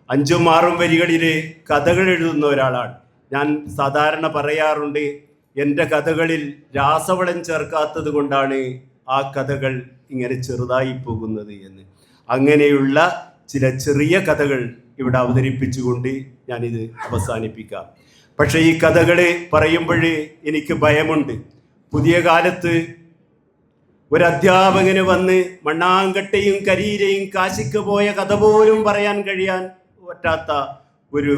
5-6 വരികളിൽ കഥകൾ എഴുതുന്ന ഒരാളാണ് ഞാൻ. സാധാരണ പറയാറുണ്ട്, എൻ്റെ കഥകളിൽ രാസവളം ചേർക്കാത്തത് കൊണ്ടാണ് ആ കഥകൾ ഇങ്ങനെ ചെറുതായി പോകുന്നത് എന്ന്. അങ്ങനെയുള്ള ചില ചെറിയ കഥകൾ ഇവിടെ അവതരിപ്പിച്ചുകൊണ്ട് ഞാനിത് അവസാനിപ്പിക്കാം. പക്ഷേ ഈ കഥകൾ പറയുമ്പോൾ എനിക്ക് ഭയമുണ്ട്. പുതിയ കാലത്ത് ഒരധ്യാപകന് വന്ന് മണ്ണാങ്കട്ടയും കരിയിലെയും കാശിക്ക് പോയ കഥ പോലും പറയാൻ പറ്റാത്ത ഒരു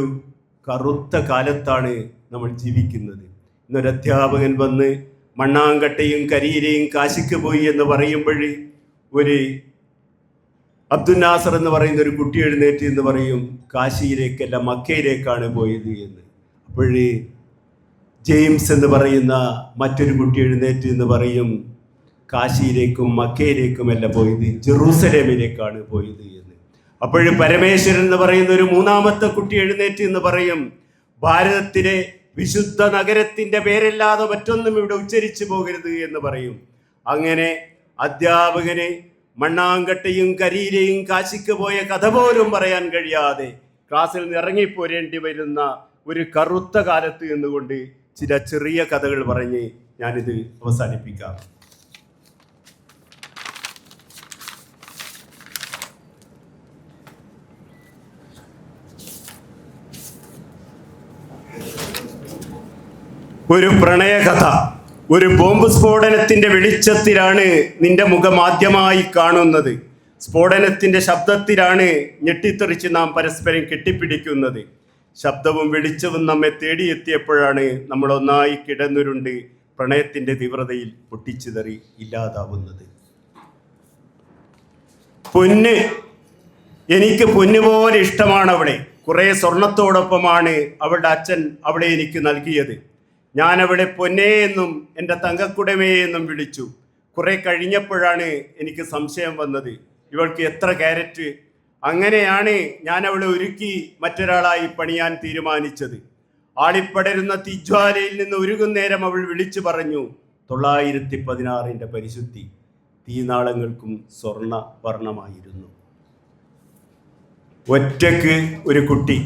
കറുത്ത കാലത്താണ് നമ്മൾ ജീവിക്കുന്നത്. ഇന്നൊരധ്യാപകൻ വന്ന് മണ്ണാങ്കട്ടയും കരിയിലെയും കാശിക്ക് പോയി എന്ന് പറയുമ്പോൾ ഒരു അബ്ദുൽ നാസർ എന്ന് പറയുന്ന ഒരു കുട്ടി എഴുന്നേറ്റ് എന്ന് പറയും കാശിയിലേക്കല്ല മക്കയിലേക്കാണ് പോയത് എന്ന്. അപ്പോഴേ ജെയിംസ് എന്ന് പറയുന്ന മറ്റൊരു കുട്ടി എഴുന്നേറ്റ് എന്ന് പറയും കാശിയിലേക്കും മക്കയിലേക്കുമല്ല പോയത്, ജെറൂസലേമിലേക്കാണ് പോയത് എന്ന്. അപ്പോഴും പരമേശ്വരൻ എന്ന് പറയുന്ന ഒരു മൂന്നാമത്തെ കുട്ടി എഴുന്നേറ്റ് എന്ന് പറയും ഭാരതത്തിലെ വിശുദ്ധ നഗരത്തിൻ്റെ പേരല്ലാതെ മറ്റൊന്നും ഇവിടെ ഉച്ചരിച്ചു പോകരുത് എന്ന് പറയും. അങ്ങനെ അധ്യാപകന് മണ്ണാങ്കട്ടയും കരിയിലെയും കാശിക്ക് പോയ കഥ പോലും പറയാൻ കഴിയാതെ ക്ലാസ്സിൽ നിന്ന് ഇറങ്ങിപ്പോരേണ്ടി വരുന്ന ഒരു കറുത്ത കാലത്ത് നിന്നുകൊണ്ട് ചില ചെറിയ കഥകൾ പറഞ്ഞ് ഞാനിത് അവസാനിപ്പിക്കാം. ഒരു പ്രണയകഥ. ഒരു ബോംബ് സ്ഫോടനത്തിന്റെ വെളിച്ചത്തിലാണ് നിന്റെ മുഖം ആദ്യമായി കാണുന്നത്. സ്ഫോടനത്തിന്റെ ശബ്ദത്തിലാണ് ഞെട്ടിത്തെറിച്ച് നാം പരസ്പരം കെട്ടിപ്പിടിക്കുന്നത്. ശബ്ദവും വെളിച്ചവും നമ്മെ തേടിയെത്തിയപ്പോഴാണ് നമ്മൾ ഒന്നായി കിടന്നുരുണ്ട് പ്രണയത്തിന്റെ തീവ്രതയിൽ പൊട്ടിച്ചിതറി ഇല്ലാതാവുന്നത്. പൊന്ന്, എനിക്ക് പൊന്നുപോലെ ഇഷ്ടമാണ് അവളെ. കുറേ സ്വർണത്തോടൊപ്പമാണ് അവളുടെ അച്ഛൻ അവളെ എനിക്ക് നൽകിയത്. ഞാൻ അവളെ പൊന്നേ എന്നും എൻ്റെ തങ്കക്കുടമേ എന്നും വിളിച്ചു. കുറെ കഴിഞ്ഞപ്പോഴാണ് എനിക്ക് സംശയം വന്നത്, ഇവൾക്ക് എത്ര ക്യാരറ്റ്. അങ്ങനെയാണ് ഞാൻ അവളെ ഒരുക്കി മറ്റൊരാളായി പണിയാൻ തീരുമാനിച്ചത്. ആളിപ്പടരുന്ന തീജ്വാലയിൽ നിന്ന് ഉരുകുന്നേരം അവൾ വിളിച്ചു പറഞ്ഞു 916 പരിശുദ്ധി. തീനാളങ്ങൾക്കും സ്വർണ്ണ വർണ്ണമായിരുന്നു. ഒറ്റക്ക് ഒരു കുട്ടി,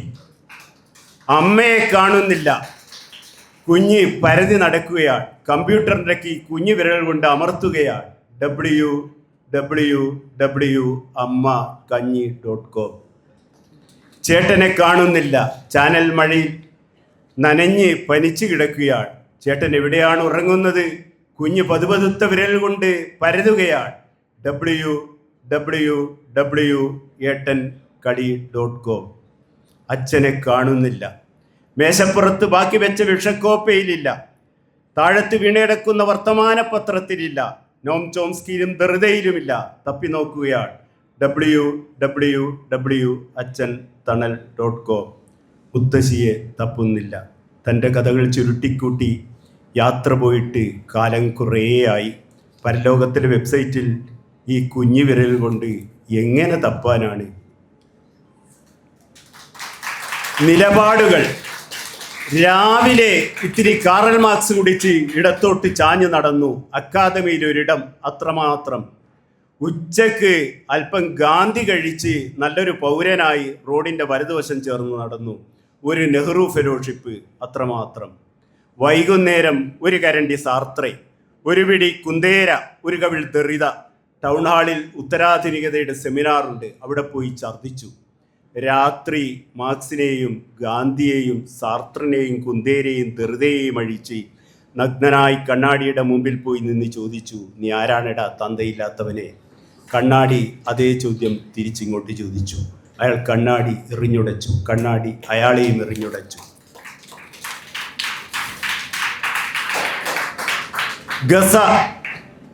അമ്മയെ കാണുന്നില്ല. കുഞ്ഞ് പരതി നടക്കുകയാണ്. കമ്പ്യൂട്ടറിൻ്റെ കീ കുഞ്ഞു വിരൽ കൊണ്ട് അമർത്തുകയാണ്. www.amma-kanyi.com. ചേട്ടനെ കാണുന്നില്ല. ചാനൽ മഴയിൽ നനഞ്ഞ് പനിച്ചു കിടക്കുകയാണ്. ചേട്ടൻ എവിടെയാണ് ഉറങ്ങുന്നത്? കുഞ്ഞ് പതുപതുത്ത വിരൽ കൊണ്ട് പരതുകയാണ്. www.ഏട്ടൻകളി.com. അച്ഛനെ കാണുന്നില്ല. മേശപ്പുറത്ത് ബാക്കി വെച്ച വിഷക്കോപ്പയിലില്ല. താഴത്ത് വീണടക്കുന്ന വർത്തമാനപത്രത്തിലില്ല. നോം ചോംസ്കിയിലും ദർദയിലുമില്ല. തപ്പി നോക്കുകയാണ്. www.achan-tanal.com. മുത്തശ്ശിയെ തപ്പുന്നില്ല. തൻ്റെ കഥകൾ ചുരുട്ടിക്കൂട്ടി യാത്ര പോയിട്ട് കാലം കുറേയായി. പരലോകത്തിലെ വെബ്സൈറ്റിൽ ഈ കുഞ്ഞു വിരൽ കൊണ്ട് എങ്ങനെ തപ്പാനാണ്? നിലപാടുകൾ. രാവിലെ ഇത്തിരി കാറൽ മാർക്സ് കുടിച്ച് ഇടത്തോട്ട് ചാഞ്ഞു നടന്നു. അക്കാദമിയിൽ ഒരിടം, അത്രമാത്രം. ഉച്ചക്ക് അല്പം ഗാന്ധി കഴിച്ച് നല്ലൊരു പൗരനായി റോഡിൻ്റെ വലതുവശം ചേർന്ന് നടന്നു. ഒരു നെഹ്റു ഫെലോഷിപ്പ്, അത്രമാത്രം. വൈകുന്നേരം ഒരു കരണ്ടി സാർത്രെ, ഒരു പിടി കുന്തേര, ഒരു കവിൾ തെറിത. ടൗൺ ഹാളിൽ ഉത്തരാധുനികതയുടെ സെമിനാറുണ്ട്, അവിടെ പോയി ഛർദ്ദിച്ചു. രാത്രി മാർക്സിനെയും ഗാന്ധിയെയും സാർത്രിനെയും കുന്തേരെയും ദെറുതയെയും അഴിച്ച് നഗ്നനായി കണ്ണാടിയുടെ മുമ്പിൽ പോയി നിന്ന് ചോദിച്ചു, നീ ആരാണെടാ തന്തയില്ലാത്തവനെ? കണ്ണാടി അതേ ചോദ്യം തിരിച്ചിങ്ങോട്ട് ചോദിച്ചു. അയാൾ കണ്ണാടി എറിഞ്ഞുടച്ചു. കണ്ണാടി അയാളെയും എറിഞ്ഞുടച്ചു.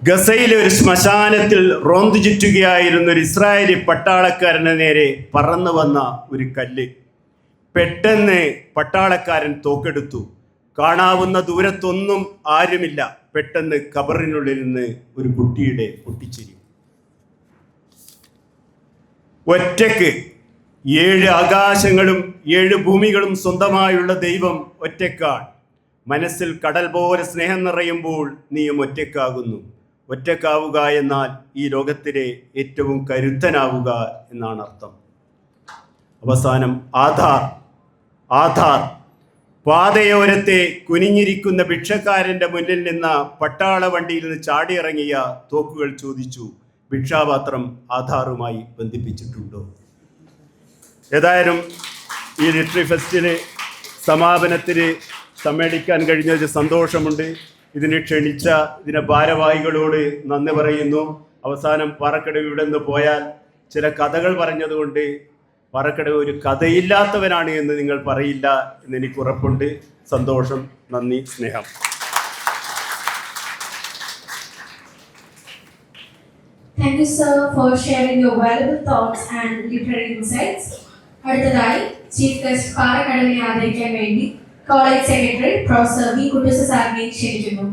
ഗസയിലെ ഒരു ശ്മശാനത്തിൽ റോന്തു ചുറ്റുകയായിരുന്ന ഒരു ഇസ്രായേലി പട്ടാളക്കാരന് നേരെ പറന്നു വന്ന ഒരു കല്ല്. പെട്ടെന്ന് പട്ടാളക്കാരൻ തോക്കെടുത്തു. കാണാവുന്ന ദൂരത്തൊന്നും ആരുമില്ല. പെട്ടെന്ന് ഖബറിനുള്ളിൽ നിന്ന് ഒരു കുട്ടിയുടെ പൊട്ടിച്ചിരി. ഒറ്റക്ക് 7 ആകാശങ്ങളും 7 ഭൂമികളും സ്വന്തമായുള്ള ദൈവം ഒറ്റക്കാണ്. മനസ്സിൽ കടൽ പോലെ സ്നേഹം നിറയുമ്പോൾ നീയും ഒറ്റക്കാകുന്നു. ഒറ്റക്കാവുക എന്നാൽ ഈ ലോകത്തിലെ ഏറ്റവും കരുത്തനാവുക എന്നാണ് അർത്ഥം. അവസാനം ആധാർ. പാതയോരത്തെ കുനിഞ്ഞിരിക്കുന്ന ഭിക്ഷക്കാരൻ്റെ മുന്നിൽ നിന്ന് പട്ടാള വണ്ടിയിൽ നിന്ന് ചാടിയിറങ്ങിയ തോക്കുകൾ ചോദിച്ചു, ഭിക്ഷാപാത്രം ആധാറുമായി ബന്ധിപ്പിച്ചിട്ടുണ്ടോ? ഏതായാലും ഈ ലിറ്റററി ഫെസ്റ്റിന് സമാപനത്തിന് സമ്മേളിക്കാൻ കഴിഞ്ഞതിൽ സന്തോഷമുണ്ട്. ഇതിനെ ക്ഷണിച്ച ഇതിൻ്റെ ഭാരവാഹികളോട് നന്ദി പറയുന്നു. അവസാനം പാറക്കടവ് ഇവിടെ നിന്ന് പോയാൽ ചില കഥകൾ പറഞ്ഞതുകൊണ്ട് പാറക്കടവ് ഒരു കഥയില്ലാത്തവനാണ് എന്ന് നിങ്ങൾ പറയില്ല എന്ന് എനിക്ക് ഉറപ്പുണ്ട്. സന്തോഷം, നന്ദി, സ്നേഹം. Thank you, sir, for sharing your valuable thoughts and literary insights. അടുത്തതായി ചീഫ് ഗസ്റ്റ് പാറക്കടവിനെ ആദരിക്കാൻ വേണ്ടി college secretary professor V Kuttoosa സാറിനെ ക്ഷണിക്കുന്നു.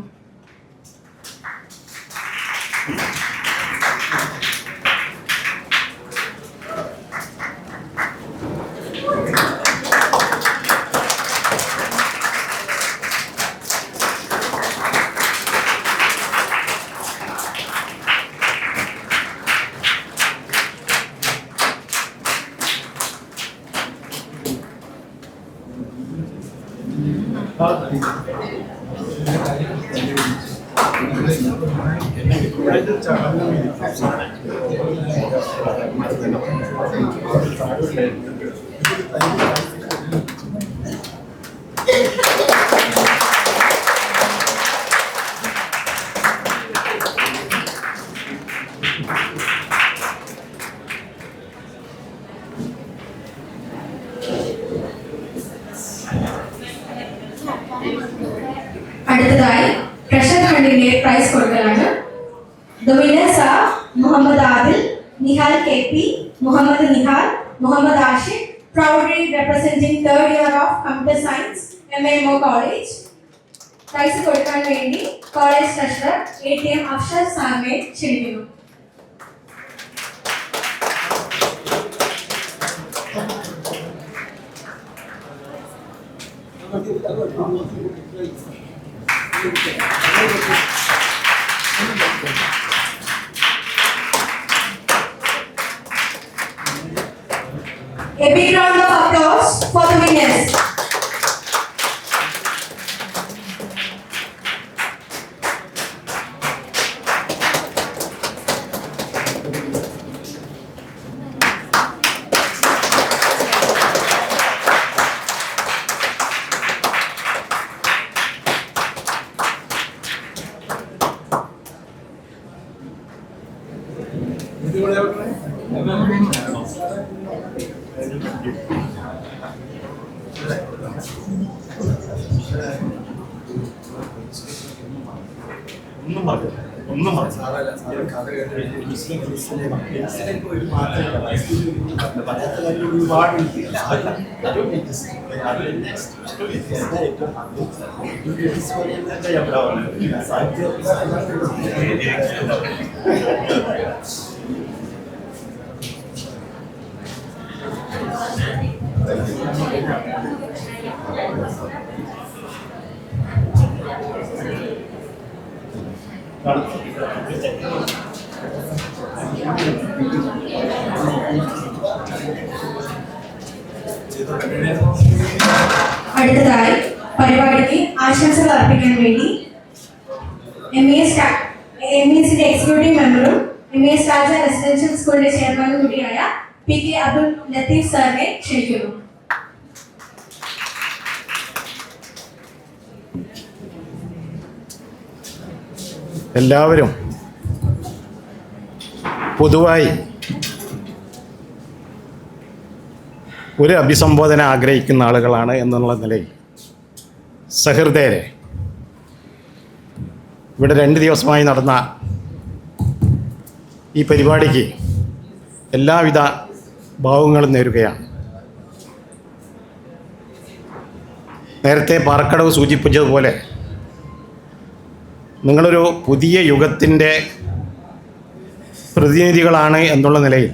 അടുത്തതായി ട്രഷർ ഫണ്ടിന്റെ പ്രൈസ് കൊടുക്കലാണ്. The winners are Muhammad Adil, Nihal KP, Muhammad Nihal, Muhammad Ashik, proudly representing third year of Computer Science, MMO College. Prize കൊടുക്കാൻ വേണ്ടി കോളേജ് ട്രഷറർ ATM അഫ്ഷർ സാറിനെ ക്ഷണിക്കുന്നു. A big round of applause for the winners. അടുത്തതായി പരിപാടിക്ക് ആശംസകൾ അർപ്പിക്കാൻ വേണ്ടി MESന്റെ executive മെമ്പറും MES രാജ റെസിഡൻഷ്യൽ സ്കൂളിന്റെ ചെയർമാനും കൂടിയായ PK അബ്ദുൽ ലത്തീഫ് സാറിനെ ക്ഷണിക്കുന്നു. എല്ലാവരും പൊതുവായി ഒരു അഭിസംബോധന ആഗ്രഹിക്കുന്ന ആളുകളാണ് എന്നുള്ള നിലയിൽ സഹൃദയരെ ഇവിടെ 2 ദിവസമായി നടന്ന ഈ പരിപാടിക്ക് എല്ലാവിധ ഭാവങ്ങളും നേരുകയാണ്. നേരത്തെ പാറക്കടവ് സൂചിപ്പിച്ചതുപോലെ നിങ്ങളൊരു പുതിയ യുഗത്തിൻ്റെ പ്രതിനിധികളാണ് എന്നുള്ള നിലയിൽ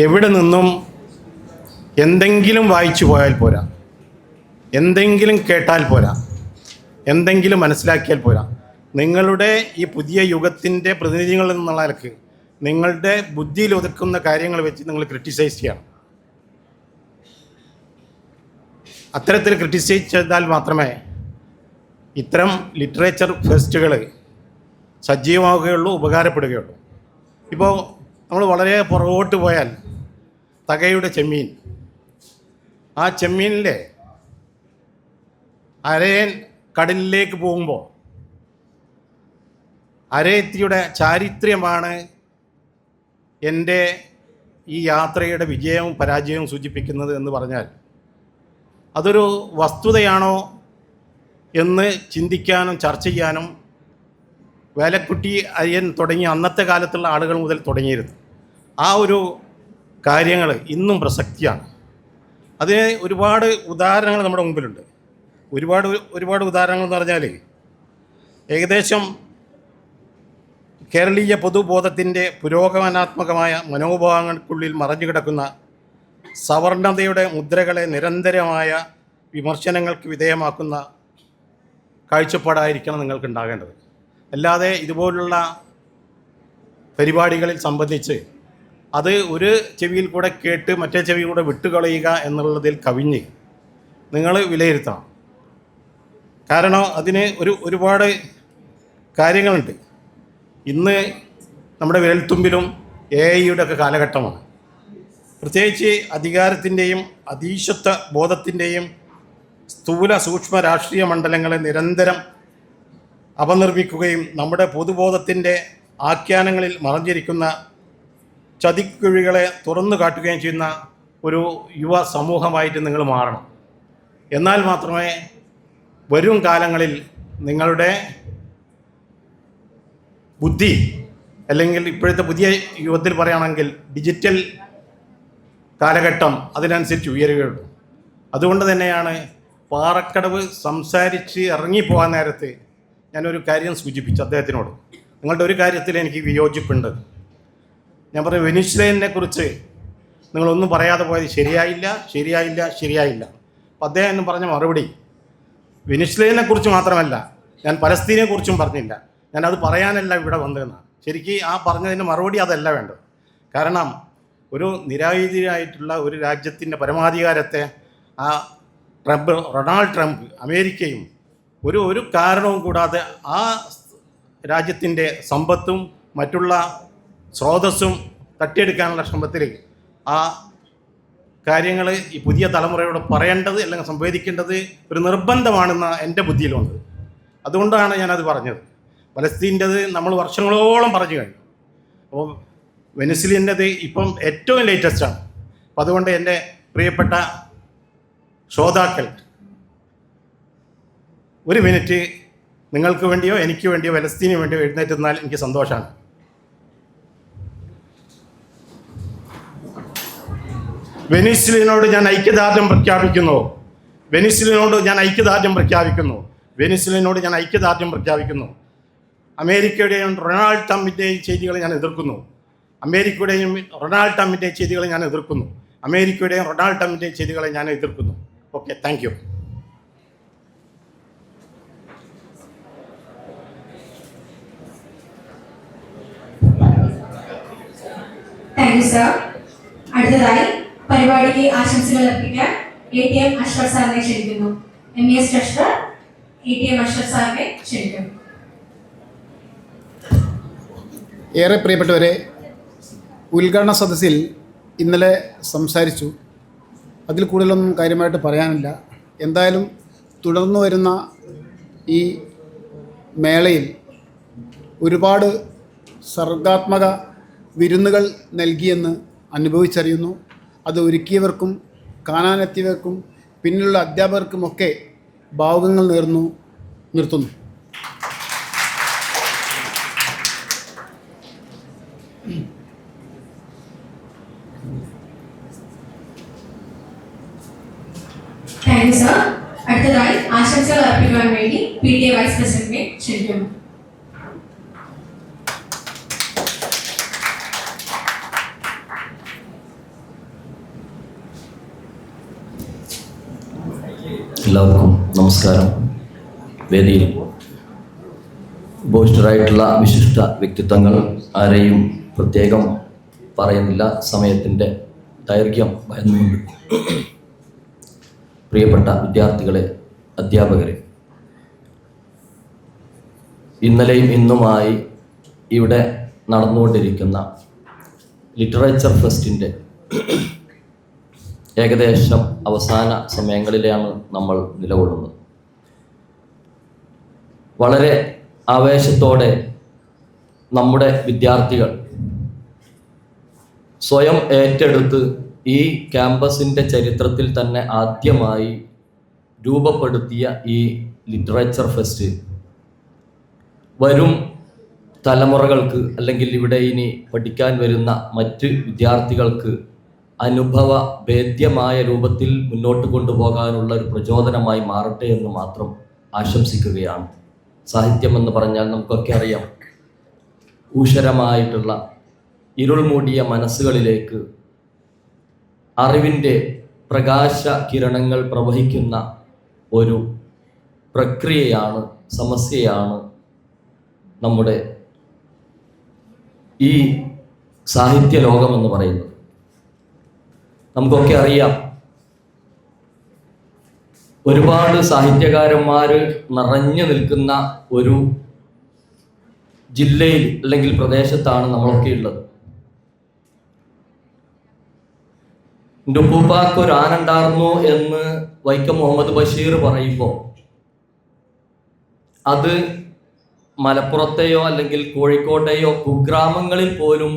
എവിടെ നിന്നും എന്തെങ്കിലും വായിച്ചു പോയാൽ പോരാ, എന്തെങ്കിലും കേട്ടാൽ പോരാ, എന്തെങ്കിലും മനസ്സിലാക്കിയാൽ പോരാ. നിങ്ങളുടെ ഈ പുതിയ യുഗത്തിൻ്റെ പ്രതിനിധികൾ എന്നുള്ള നിലക്ക് നിങ്ങളുടെ ബുദ്ധിയിൽ ഒതുക്കുന്ന കാര്യങ്ങൾ വെച്ച് നിങ്ങൾ ക്രിട്ടിസൈസ് ചെയ്യണം. അത്തരത്തിൽ ക്രിട്ടിസൈസ് ചെയ്താൽ മാത്രമേ ഇത്തരം ലിറ്ററേച്ചർ ഫെസ്റ്റുകൾ സജീവമാവുകയുള്ളൂ, ഉപകാരപ്പെടുകയുള്ളൂ. ഇപ്പോൾ നമ്മൾ വളരെ പുറകോട്ട് പോയാൽ തകയുടെ ചെമ്മീൻ, ആ ചെമ്മീനിലെ അരയൻ കടലിലേക്ക് പോകുമ്പോൾ അരയത്തിയുടെ ചാരിത്ര്യമാണ് എൻ്റെ ഈ യാത്രയുടെ വിജയവും പരാജയവും സൂചിപ്പിക്കുന്നത് എന്ന് പറഞ്ഞാൽ അതൊരു വസ്തുതയാണോ എന്ന് ചിന്തിക്കാനും ചർച്ച ചെയ്യാനും വേലക്കുട്ടി അയ്യൻ തുടങ്ങിയ അന്നത്തെ കാലത്തുള്ള ആളുകൾ മുതൽ തുടങ്ങിയിരുന്നു. ആ ഒരു കാര്യങ്ങൾ ഇന്നും പ്രസക്തിയാണ്. അതിന് ഒരുപാട് ഉദാഹരണങ്ങൾ നമ്മുടെ മുമ്പിലുണ്ട്. ഒരുപാട് ഉദാഹരണങ്ങൾ എന്ന് പറഞ്ഞാൽ ഏകദേശം കേരളീയ പൊതുബോധത്തിൻ്റെ പുരോഗമനാത്മകമായ മനോഭാവങ്ങൾക്കുള്ളിൽ മറഞ്ഞു കിടക്കുന്ന സവർണതയുടെ മുദ്രകളെ നിരന്തരമായ വിമർശനങ്ങൾക്ക് വിധേയമാക്കുന്ന കാഴ്ചപ്പാടായിരിക്കണം നിങ്ങൾക്ക് ഉണ്ടാകേണ്ടത്. അല്ലാതെ ഇതുപോലുള്ള പരിപാടികളിൽ സംബന്ധിച്ച് അത് ഒരു ചെവിയിൽ കൂടെ കേട്ട് മറ്റേ ചെവിയിൽ കൂടെ വിട്ടുകളയുക എന്നുള്ളതിൽ കവിഞ്ഞ് നിങ്ങൾ വിലയിരുത്തണം. കാരണം അതിന് ഒരുപാട് കാര്യങ്ങളുണ്ട്. ഇന്ന് നമ്മുടെ വിരൽത്തുമ്പിലും AI-യുടെ ഒക്കെ കാലഘട്ടമാണ്. പ്രത്യേകിച്ച് അധികാരത്തിൻ്റെയും അതീശത്വ ബോധത്തിൻ്റെയും സ്ഥൂല സൂക്ഷ്മ രാഷ്ട്രീയ മണ്ഡലങ്ങളെ നിരന്തരം അപനിർമ്മിക്കുകയും നമ്മുടെ പൊതുബോധത്തിൻ്റെ ആഖ്യാനങ്ങളിൽ മറഞ്ഞിരിക്കുന്ന ചതിക്കുഴികളെ തുറന്നു കാട്ടുകയും ചെയ്യുന്ന ഒരു യുവ സമൂഹമായിട്ട് നിങ്ങൾ മാറണം. എന്നാൽ മാത്രമേ വരും കാലങ്ങളിൽ നിങ്ങളുടെ ബുദ്ധി, അല്ലെങ്കിൽ ഇപ്പോഴത്തെ പുതിയ യുഗത്തിൽ പറയുകയാണെങ്കിൽ ഡിജിറ്റൽ കാലഘട്ടം അതിനനുസരിച്ച് ഉയരുകയുള്ളൂ. അതുകൊണ്ട് തന്നെയാണ് പാറക്കടവ് സംസാരിച്ച് ഇറങ്ങിപ്പോകാൻ നേരത്ത് ഞാനൊരു കാര്യം സൂചിപ്പിച്ചു അദ്ദേഹത്തിനോട്. നിങ്ങളുടെ ഒരു കാര്യത്തിൽ എനിക്ക് വിയോജിപ്പുണ്ട്. ഞാൻ പറയും, വെനിസ്വേലിനെ കുറിച്ച് നിങ്ങളൊന്നും പറയാതെ പോയത് ശരിയായില്ല. അപ്പം അദ്ദേഹം പറഞ്ഞ മറുപടി വെനിസ്വേലിനെ കുറിച്ച് മാത്രമല്ല, ഞാൻ പലസ്തീനെ കുറിച്ചും പറഞ്ഞില്ല. ഞാനത് പറയാനല്ല ഇവിടെ വന്നതെന്നാണ്. ശരിക്കും ആ പറഞ്ഞതിൻ്റെ മറുപടി അതല്ല വേണ്ടത്. കാരണം ഒരു നിരായുധീനായിട്ടുള്ള ഒരു രാജ്യത്തിൻ്റെ പരമാധികാരത്തെ ആ റൊണാൾഡ് ട്രംപ് അമേരിക്കയും ഒരു കാരണവും കൂടാതെ ആ രാജ്യത്തിൻ്റെ സമ്പത്തും മറ്റുള്ള സ്രോതസ്സും തട്ടിയെടുക്കാനുള്ള ശ്രമത്തിൽ ആ കാര്യങ്ങൾ ഈ പുതിയ തലമുറയോട് പറയേണ്ടത് അല്ലെങ്കിൽ സംവേദിക്കേണ്ടത് ഒരു നിർബന്ധമാണെന്ന എൻ്റെ ബുദ്ധിയിൽ വന്നത്. അതുകൊണ്ടാണ് ഞാനത് പറഞ്ഞത്. പലസ്തീൻ്റെത് നമ്മൾ വർഷങ്ങളോളം പറഞ്ഞു കഴിഞ്ഞു. അപ്പോൾ വെനിസ്വേലിൻ്റെത് ഇപ്പം ഏറ്റവും ലേറ്റസ്റ്റാണ്. അപ്പം അതുകൊണ്ട് എൻ്റെ പ്രിയപ്പെട്ട ശ്രോതാക്കൾ, ഒരു മിനിറ്റ് നിങ്ങൾക്ക് വേണ്ടിയോ എനിക്ക് വേണ്ടിയോ പലസ്തീന് വേണ്ടിയോ എഴുന്നേറ്റ് നിന്നാൽ എനിക്ക് സന്തോഷമാണ്. വെനിസ്വേലിനോട് ഞാൻ ഐക്യദാർഢ്യം പ്രഖ്യാപിക്കുന്നു. അമേരിക്കയുടെയും റൊണാൾഡ് ട്രംപിൻ്റെയും ചെയ്തികളെ ഞാൻ എതിർക്കുന്നു. Okay, thank you. Thank you sir. അടുത്തതായി പരിപാടിക്ക് ആശംസകൾ അർപ്പിക്കാൻ ATM അഷ്റഫ് സാറിനെ ക്ഷണിക്കുന്നു. MES ട്രഷറർ ATM അഷ്റഫ് സാറിനെ ക്ഷണിക്കുന്നു. ഏറെ പ്രിയപ്പെട്ടവരെ, ഉദ്ഘാടന സദസ്സിൽ ഇന്നലെ സംസാരിച്ചു. അതിൽ കൂടുതലൊന്നും കാര്യമായിട്ട് പറയാനില്ല. എന്തായാലും തുടർന്നു വരുന്ന ഈ മേളയിൽ ഒരുപാട് സർഗാത്മക വിരുന്നുകൾ നൽകിയെന്ന് അനുഭവിച്ചറിയുന്നു. അത് ഒരുക്കിയവർക്കും കാണാനെത്തിയവർക്കും പിന്നിലുള്ള അധ്യാപകർക്കുമൊക്കെ ഭാവുകങ്ങൾ നേർന്നു നിർത്തുന്നു. Thank you sir. അടുത്തതായി ആശംസകൾ അർപ്പിക്കുവാൻ വേണ്ടി PTA വൈസ് പ്രസിഡന്റിനെ ക്ഷണിക്കുന്നു. എല്ലാവർക്കും നമസ്കാരം. വേദിയിൽ ഉപവിഷ്ടരായിട്ടുള്ള വിശിഷ്ട വ്യക്തിത്വങ്ങൾ, ആരെയും പ്രത്യേകം പറയുന്നില്ല, സമയത്തിൻ്റെ ദൈർഘ്യം ഭയന്നുകൊണ്ട്. പ്രിയപ്പെട്ട വിദ്യാർത്ഥികളെ, അധ്യാപകരെ, ഇന്നലെയും ഇന്നുമായി ഇവിടെ നടന്നുകൊണ്ടിരിക്കുന്ന ലിറ്ററേച്ചർ ഫെസ്റ്റിൻ്റെ ഏകദേശം അവസാന സമയങ്ങളിലാണ് നമ്മൾ നിലകൊള്ളുന്നത്. വളരെ ആവേശത്തോടെ നമ്മുടെ വിദ്യാർത്ഥികൾ സ്വയം ഏറ്റെടുത്ത് ഈ ക്യാമ്പസിൻ്റെ ചരിത്രത്തിൽ തന്നെ ആദ്യമായി രൂപപ്പെടുത്തിയ ഈ ലിറ്ററേച്ചർ ഫെസ്റ്റ് വരും തലമുറകൾക്ക് അല്ലെങ്കിൽ ഇവിടെ ഇനി പഠിക്കാൻ വരുന്ന മറ്റ് വിദ്യാർത്ഥികൾക്ക് അനുഭവ ഭേദ്യമായ രൂപത്തിൽ മുന്നോട്ട് കൊണ്ടുപോകാനുള്ള ഒരു പ്രചോദനമായി മാറട്ടെ എന്ന് മാത്രം ആശംസിക്കുകയാണ്. സാഹിത്യം എന്ന് പറഞ്ഞാൽ നമുക്കൊക്കെ അറിയാം, ഊഷരമായിട്ടുള്ള ഇരുൾ മൂടിയ മനസ്സുകളിലേക്ക് അറിവിൻ്റെ പ്രകാശ കിരണങ്ങൾ പ്രവഹിക്കുന്ന ഒരു പ്രക്രിയയാണ്, സമസ്യയാണ് നമ്മുടെ ഈ സാഹിത്യ ലോകമെന്ന് പറയുന്നത്. നമുക്കൊക്കെ അറിയാം, ഒരുപാട് സാഹിത്യകാരന്മാർ നിറഞ്ഞു നിൽക്കുന്ന ഒരു ജില്ലയിൽ അല്ലെങ്കിൽ പ്രദേശത്താണ് നമ്മളൊക്കെ ഉള്ളത്. എൻ്റെ ഉപ്പൂപ്പാക്ക് ഒരു ആനുണ്ടായിരുന്നു എന്ന് വൈക്കം മുഹമ്മദ് ബഷീർ പറയുമ്പോൾ അത് മലപ്പുറത്തെയോ അല്ലെങ്കിൽ കോഴിക്കോട്ടെയോ കുഗ്രാമങ്ങളിൽ പോലും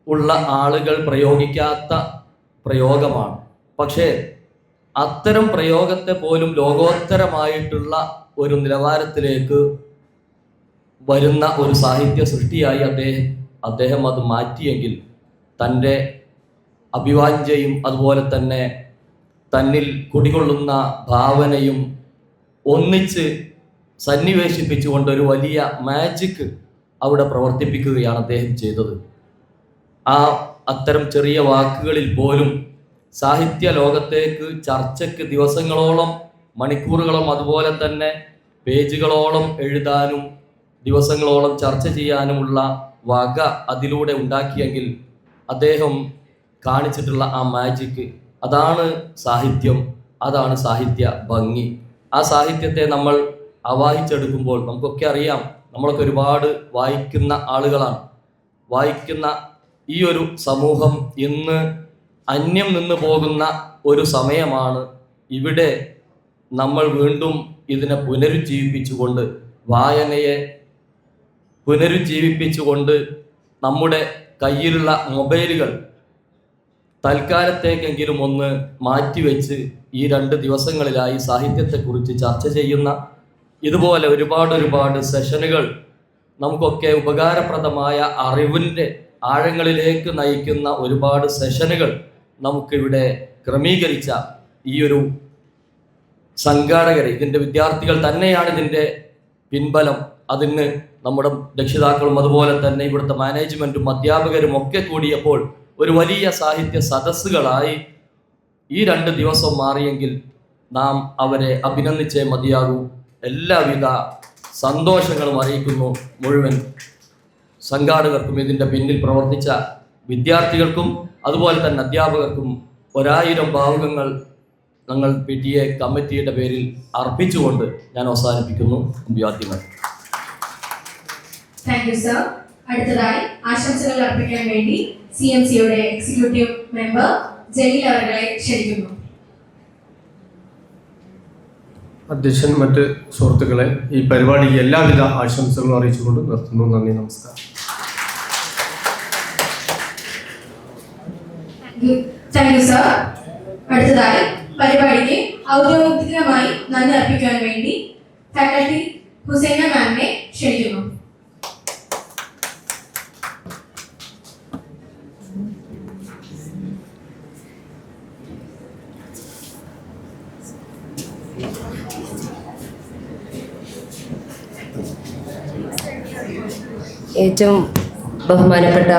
ഉള്ള ആളുകൾ പ്രയോഗിക്കാത്ത പ്രയോഗമാണ്. പക്ഷേ അത്തരം പ്രയോഗത്തെ പോലും ലോകോത്തരമായിട്ടുള്ള ഒരു നിലവാരത്തിലേക്ക് വരുന്ന ഒരു സാഹിത്യ സൃഷ്ടിയായി അദ്ദേഹം അത് മാറ്റിയെങ്കിൽ തൻ്റെ അഭിവാഞ്ജയും അതുപോലെ തന്നെ തന്നിൽ കുടികൊള്ളുന്ന ഭാവനയും ഒന്നിച്ച് സന്നിവേശിപ്പിച്ചുകൊണ്ട് ഒരു വലിയ മാജിക് അവിടെ പ്രവർത്തിപ്പിക്കുകയാണ് അദ്ദേഹം ചെയ്തത്. അത്തരം ചെറിയ വാക്കുകളിൽ പോലും സാഹിത്യ ലോകത്തേക്ക് ചർച്ചയ്ക്ക് ദിവസങ്ങളോളം, മണിക്കൂറുകളോളം, അതുപോലെ തന്നെ പേജുകളോളം എഴുതാനും ദിവസങ്ങളോളം ചർച്ച ചെയ്യാനുമുള്ള വക അതിലൂടെ ഉണ്ടാക്കിയെങ്കിൽ അദ്ദേഹം കാണിച്ചിട്ടുള്ള ആ മാജിക്, അതാണ് സാഹിത്യം, അതാണ് സാഹിത്യ ഭംഗി. ആ സാഹിത്യത്തെ നമ്മൾ ആവാഹിച്ചെടുക്കുമ്പോൾ നമുക്കൊക്കെ അറിയാം, നമ്മളൊക്കെ ഒരുപാട് വായിക്കുന്ന ആളുകളാണ്. വായിക്കുന്ന ഈ ഒരു സമൂഹം ഇന്ന് അന്യം നിന്ന് പോകുന്ന ഒരു സമയമാണ്. ഇവിടെ നമ്മൾ വീണ്ടും ഇതിനെ പുനരുജ്ജീവിപ്പിച്ചുകൊണ്ട്, വായനയെ പുനരുജ്ജീവിപ്പിച്ചുകൊണ്ട് നമ്മുടെ കയ്യിലുള്ള മൊബൈലുകൾ തൽക്കാലത്തേക്കെങ്കിലും ഒന്ന് മാറ്റിവെച്ച് ഈ 2 ദിവസങ്ങളിലായി സാഹിത്യത്തെക്കുറിച്ച് ചർച്ച ചെയ്യുന്ന ഇതുപോലെ ഒരുപാട് സെഷനുകൾ, നമുക്കൊക്കെ ഉപകാരപ്രദമായ അറിവിൻ്റെ ആഴങ്ങളിലേക്ക് നയിക്കുന്ന ഒരുപാട് സെഷനുകൾ നമുക്കിവിടെ ക്രമീകരിച്ച ഈ ഒരു സംഘാടകരെ, ഇതിൻ്റെ വിദ്യാർത്ഥികൾ തന്നെയാണ് ഇതിൻ്റെ പിൻബലം. അതിന് നമ്മുടെ രക്ഷിതാക്കളും അതുപോലെ തന്നെ ഇവിടുത്തെ മാനേജ്മെൻറ്റും അധ്യാപകരും ഒക്കെ കൂടിയപ്പോൾ ഒരു വലിയ സാഹിത്യ സദസ്സുകളായി ഈ 2 ദിവസം മാറിയെങ്കിൽ നാം അവരെ അഭിനന്ദിച്ചേ മതിയാകൂ. എല്ലാവിധ സന്തോഷങ്ങളും അറിയിക്കുന്നു മുഴുവൻ സംഘാടകർക്കും, ഇതിൻ്റെ പിന്നിൽ പ്രവർത്തിച്ച വിദ്യാർത്ഥികൾക്കും അതുപോലെ തന്നെ അധ്യാപകർക്കും 1000 ഭാവുകങ്ങൾ ഞങ്ങൾ PTA കമ്മിറ്റിയുടെ പേരിൽ അർപ്പിച്ചുകൊണ്ട് ഞാൻ അവസാനിപ്പിക്കുന്നു. അഭിവാദ്യങ്ങൾ. Thank you sir. അടുത്തതായി ആശംസകൾ അർപ്പിക്കാൻ വേണ്ടി CMCയുടെ എക്സിക്യൂട്ടീവ് മെമ്പർ ജലീൽ അവരെ ക്ഷണിക്കുന്നു. അധ്യക്ഷൻ, മറ്റ് സുഹൃത്തുക്കളെ, ഈ പരിപാടിക്ക് എല്ലാവിധ ആശംസകളും അറിയിച്ചുകൊണ്ട് നിർത്തുന്നു. നന്ദി, നമസ്കാരം. Thank you sir. അടുത്തതായി പരിപാടിക്ക് ഔദ്യോഗികമായി നന്ദി അർപ്പിക്കാൻ വേണ്ടി ഫാക്കൽറ്റി ഹുസൈന മാമിനെ ക്ഷണിക്കുന്നു. ഏറ്റവും ബഹുമാനപ്പെട്ട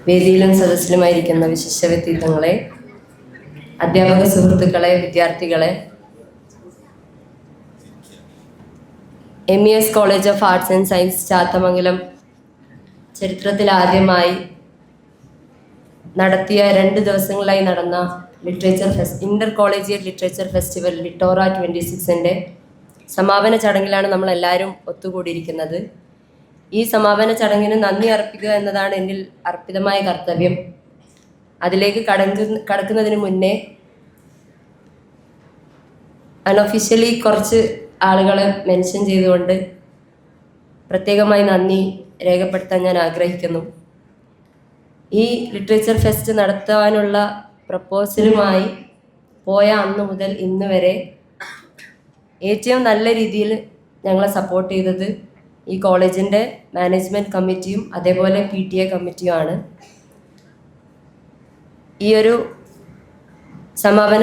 വേദിയിലും സദസ്സിലുമായിരിക്കുന്ന വിശിഷ്ട വ്യക്തിത്വങ്ങളെ, അധ്യാപക സുഹൃത്തുക്കളെ, വിദ്യാർത്ഥികളെ, MES college of arts and science Chathamangalam ചരിത്രത്തിൽ ആദ്യമായി നടത്തിയ 2 ദിവസങ്ങളായി നടന്ന ഇന്റർ കോളേജിയറ്റ് ലിറ്ററേച്ചർ ഫെസ്റ്റിവൽ ലിറ്റോറ 26ന്റെ സമാപന ചടങ്ങിലാണ് നമ്മളെല്ലാവരും ഒത്തുകൂടിയിരിക്കുന്നത്. ഈ സമാപന ചടങ്ങിന് നന്ദി അർപ്പിക്കുക എന്നതാണ് എന്നിൽ അർപ്പിതമായ കർത്തവ്യം. അതിലേക്ക് കടക്കുന്നതിന് മുന്നേ അൺഒഫീഷ്യലി കുറച്ച് ആളുകളെ മെൻഷൻ ചെയ്തുകൊണ്ട് പ്രത്യേകമായി നന്ദി രേഖപ്പെടുത്താൻ ഞാൻ ആഗ്രഹിക്കുന്നു. ഈ ലിറ്ററേച്ചർ ഫെസ്റ്റ് നടത്താനുള്ള പ്രപ്പോസലുമായി പോയ അന്ന് മുതൽ ഇന്ന് വരെ ഏറ്റവും നല്ല രീതിയിൽ ഞങ്ങളെ സപ്പോർട്ട് ചെയ്തത് ഈ കോളേജിൻ്റെ മാനേജ്മെൻറ്റ് കമ്മിറ്റിയും അതേപോലെ PTA കമ്മിറ്റിയുമാണ്. ഈ ഒരു സമാപന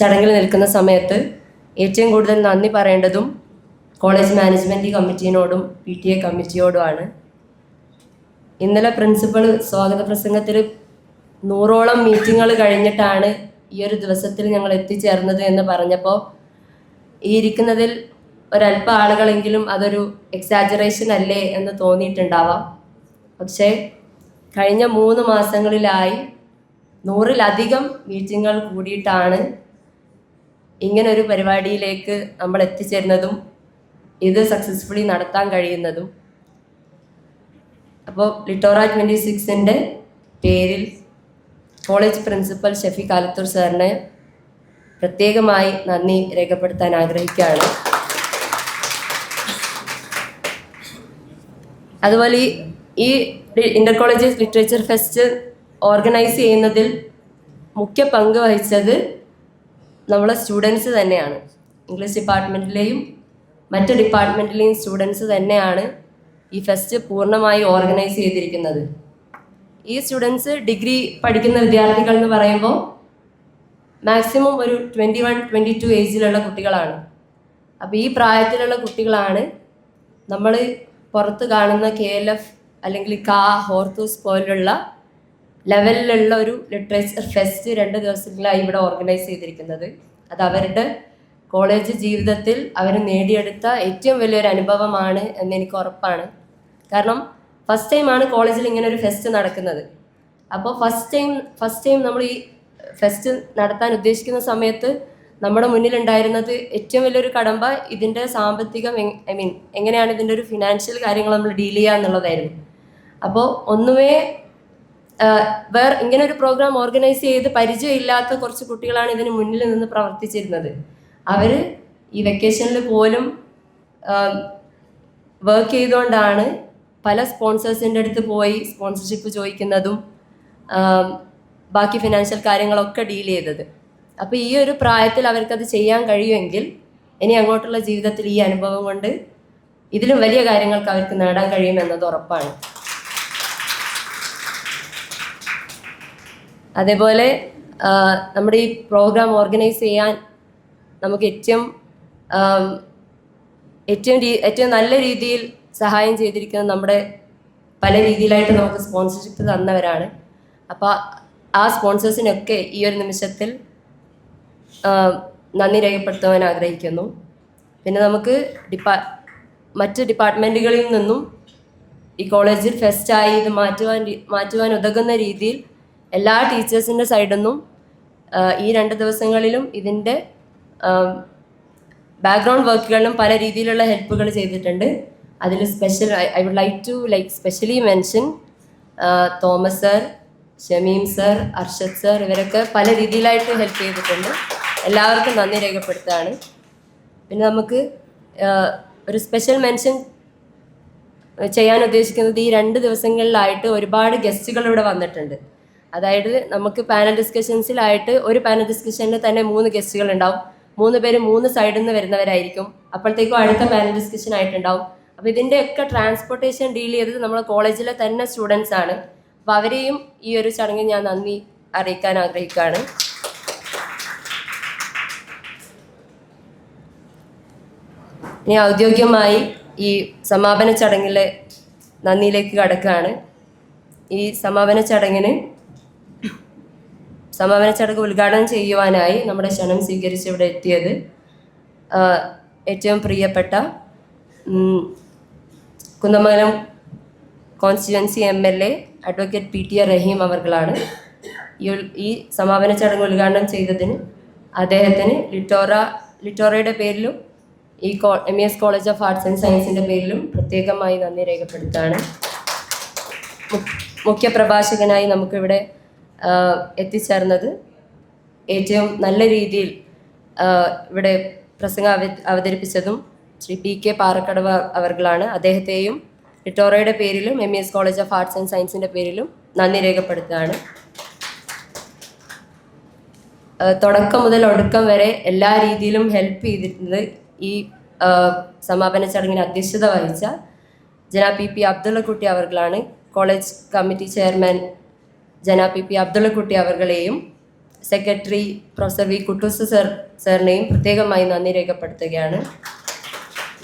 ചടങ്ങിൽ നിൽക്കുന്ന സമയത്ത് ഏറ്റവും കൂടുതൽ നന്ദി പറയേണ്ടതും കോളേജ് മാനേജ്മെൻറ്റ് കമ്മിറ്റീനോടും PTA കമ്മിറ്റിയോടുമാണ്. ഇന്നലെ പ്രിൻസിപ്പൾ സ്വാഗത പ്രസംഗത്തിൽ 100ഓളം മീറ്റിങ്ങുകൾ കഴിഞ്ഞിട്ടാണ് ഈ ഒരു ദിവസത്തിൽ ഞങ്ങൾ എത്തിച്ചേർന്നത് എന്ന് പറഞ്ഞപ്പോൾ ഈ ഇരിക്കുന്നതിൽ ഒരല്പ ആളുകളെങ്കിലും അതൊരു എക്സാജറേഷൻ അല്ലേ എന്ന് തോന്നിയിട്ടുണ്ടാവാം. പക്ഷേ കഴിഞ്ഞ 3 മാസങ്ങളിലായി 100-ലധികം മീറ്റിങ്ങുകൾ കൂടിയിട്ടാണ് ഇങ്ങനൊരു പരിപാടിയിലേക്ക് നമ്മൾ എത്തിച്ചേരുന്നതും ഇത് സക്സസ്ഫുള്ളി നടത്താൻ കഴിയുന്നതും. അപ്പോൾ ലിറ്റോറ 26ൻ്റെ പേരിൽ കോളേജ് പ്രിൻസിപ്പൽ ഷഫീഖ് ആലത്തൂർ സാറിനെ പ്രത്യേകമായി നന്ദി രേഖപ്പെടുത്താൻ ആഗ്രഹിക്കുകയാണ്. അതുപോലെ ഈ Inter colleges literature fest organise ചെയ്യുന്നതിൽ മുഖ്യ പങ്ക് വഹിച്ചത് നമ്മളെ സ്റ്റുഡൻസ് തന്നെയാണ്. ഇംഗ്ലീഷ് ഡിപ്പാർട്ട്മെൻറ്റിലെയും മറ്റ് ഡിപ്പാർട്ട്മെൻറ്റിലെയും സ്റ്റുഡൻസ് തന്നെയാണ് ഈ ഫെസ്റ്റ് പൂർണ്ണമായി ഓർഗനൈസ് ചെയ്തിരിക്കുന്നത്. ഈ സ്റ്റുഡൻസ് ഡിഗ്രി പഠിക്കുന്ന വിദ്യാർത്ഥികൾ എന്ന് പറയുമ്പോൾ മാക്സിമം ഒരു 21-22 ഏജിലുള്ള കുട്ടികളാണ്. അപ്പോൾ ഈ പ്രായത്തിലുള്ള കുട്ടികളാണ് നമ്മൾ പുറത്ത് കാണുന്ന KLF അല്ലെങ്കിൽ ഹോർത്തൂസ് പോലുള്ള ലെവലിലുള്ള ഒരു ലിറ്ററേച്ചർ ഫെസ്റ്റ് 2 ദിവസങ്ങളിലായി ഇവിടെ ഓർഗനൈസ് ചെയ്തിരിക്കുന്നത്. അത് അവരുടെ കോളേജ് ജീവിതത്തിൽ അവർ നേടിയെടുത്ത ഏറ്റവും വലിയൊരു അനുഭവമാണ് എന്നെനിക്ക് ഉറപ്പാണ്. കാരണം ഫസ്റ്റ് ടൈമാണ് കോളേജിൽ ഇങ്ങനെ ഒരു ഫെസ്റ്റ് നടക്കുന്നത്. അപ്പോൾ ഫസ്റ്റ് ടൈം നമ്മൾ ഈ ഫെസ്റ്റ് നടത്താൻ ഉദ്ദേശിക്കുന്ന സമയത്ത് നമ്മുടെ മുന്നിലുണ്ടായിരുന്നത് ഏറ്റവും വലിയൊരു കടമ്പ ഇതിൻ്റെ സാമ്പത്തികം എങ്ങനെയാണ് ഇതിൻ്റെ ഒരു ഫിനാൻഷ്യൽ കാര്യങ്ങൾ നമ്മൾ ഡീൽ ചെയ്യുക എന്നുള്ളതായിരുന്നു. അപ്പോൾ ഒന്നുമേ ഇങ്ങനെ ഒരു പ്രോഗ്രാം ഓർഗനൈസ് ചെയ്ത് പരിചയമില്ലാത്ത കുറച്ച് കുട്ടികളാണ് ഇതിന് മുന്നിൽ നിന്ന് പ്രവർത്തിച്ചിരുന്നത്. അവർ ഈ വെക്കേഷനിൽ പോലും വർക്ക് ചെയ്തുകൊണ്ടാണ് പല സ്പോൺസേഴ്സിൻ്റെ അടുത്ത് പോയി സ്പോൺസർഷിപ്പ് ചോദിക്കുന്നതും ബാക്കി ഫിനാൻഷ്യൽ കാര്യങ്ങളൊക്കെ ഡീൽ ചെയ്തത്. അപ്പോൾ ഈ ഒരു പ്രായത്തിൽ അവർക്കത് ചെയ്യാൻ കഴിയുമെങ്കിൽ ഇനി അങ്ങോട്ടുള്ള ജീവിതത്തിൽ ഈ അനുഭവം കൊണ്ട് ഇതിലും വലിയ കാര്യങ്ങൾക്ക് അവർക്ക് നേടാൻ കഴിയുമെന്നത് ഉറപ്പാണ്. അതേപോലെ നമ്മുടെ ഈ പ്രോഗ്രാം ഓർഗനൈസ് ചെയ്യാൻ നമുക്ക് ഏറ്റവും നല്ല രീതിയിൽ സഹായം ചെയ്തിരിക്കുന്നത് നമ്മുടെ പല രീതിയിലായിട്ട് നമുക്ക് സ്പോൺസർഷിപ്പ് തന്നവരാണ്. അപ്പോൾ ആ സ്പോൺസേഴ്സിനൊക്കെ ഈ ഒരു നിമിഷത്തിൽ നന്ദി രേഖപ്പെടുത്തുവാൻ ആഗ്രഹിക്കുന്നു. പിന്നെ നമുക്ക് മറ്റ് ഡിപ്പാർട്ട്മെൻറ്റുകളിൽ നിന്നും ഈ കോളേജിൽ ഫെസ്റ്റായി ഇത് മാറ്റുവാൻ ഉതകുന്ന രീതിയിൽ എല്ലാ ടീച്ചേഴ്സിൻ്റെ സൈഡിൽ നിന്നും ഈ 2 ദിവസങ്ങളിലും ഇതിൻ്റെ ബാക്ക്ഗ്രൗണ്ട് വർക്കുകളിലും പല രീതിയിലുള്ള ഹെൽപ്പുകൾ ചെയ്തിട്ടുണ്ട്. അതിൽ I would like to specially mention Thomas sir, Shameem sir, Arshad sir, ഇവരൊക്കെ പല രീതിയിലായിട്ട് ഹെൽപ്പ് ചെയ്തിട്ടുണ്ട്. എല്ലാവർക്കും നന്ദി രേഖപ്പെടുത്തുകയാണ്. പിന്നെ നമുക്ക് ഒരു സ്പെഷ്യൽ മെൻഷൻ ചെയ്യാൻ ഉദ്ദേശിക്കുന്നത് ഈ 2 ദിവസങ്ങളിലായിട്ട് ഒരുപാട് ഗസ്റ്റുകൾ ഇവിടെ വന്നിട്ടുണ്ട്. അതായത് നമുക്ക് പാനൽ ഡിസ്കഷൻസിലായിട്ട് ഒരു പാനൽ ഡിസ്കഷനിൽ തന്നെ 3 ഗസ്റ്റുകൾ ഉണ്ടാവും. 3 പേര് 3 സൈഡിൽ നിന്ന് വരുന്നവരായിരിക്കും. അപ്പോഴത്തേക്കും അടുത്ത പാനൽ ഡിസ്കഷൻ ആയിട്ടുണ്ടാവും. അപ്പോൾ ഇതിൻ്റെയൊക്കെ ട്രാൻസ്പോർട്ടേഷൻ ഡീൽ ചെയ്തത് നമ്മുടെ കോളേജിലെ തന്നെ സ്റ്റുഡൻസ് ആണ്. അപ്പോൾ അവരെയും ഈ ഒരു ചടങ്ങിൽ ഞാൻ നന്ദി അറിയിക്കാൻ ആഗ്രഹിക്കുകയാണ്. ഇനി ഔദ്യോഗികമായി ഈ സമാപന ചടങ്ങിലെ നന്ദിയിലേക്ക് കടക്കുകയാണ്. ഈ സമാപന ചടങ്ങ് ഉദ്ഘാടനം ചെയ്യുവാനായി നമ്മുടെ ക്ഷണം സ്വീകരിച്ച് ഇവിടെ എത്തിയത് ഏറ്റവും പ്രിയപ്പെട്ട Kunnamangalam constituency MLA advocate PT റഹീം അവർകളാണ്. ഈ സമാപന ചടങ്ങ് ഉദ്ഘാടനം ചെയ്തതിന് അദ്ദേഹത്തിന് ലിറ്റോറയുടെ പേരിലും ഈ MES college of arts and സയൻസിൻ്റെ പേരിലും പ്രത്യേകമായി നന്ദി രേഖപ്പെടുത്താണ്. മുഖ്യ പ്രഭാഷകനായി നമുക്കിവിടെ എത്തിച്ചേർന്നത് ഏറ്റവും നല്ല രീതിയിൽ ഇവിടെ പ്രസംഗം അവതരിപ്പിച്ചതും ശ്രീ PK പാറക്കടവ് അവർകളാണ്. അദ്ദേഹത്തെയും ലിറ്റോറയുടെ പേരിലും MES college of arts and സയൻസിൻ്റെ പേരിലും നന്ദി രേഖപ്പെടുത്തുകയാണ്. തുടക്കം മുതൽ ഒടുക്കം വരെ എല്ലാ രീതിയിലും ഹെൽപ്പ് ചെയ്തിരുന്നത് ഈ സമാപന ചടങ്ങിന് അധ്യക്ഷത വഹിച്ച ജനാബ് പി അബ്ദുള്ളക്കുട്ടി അവർകളാണ്. College committee chairman Janab P Abdullakutty അവർകളെയും സെക്രട്ടറി പ്രൊഫസർ വി കുട്ടൂസ് സാറിനെയും പ്രത്യേകമായി നന്ദി രേഖപ്പെടുത്തുകയാണ്.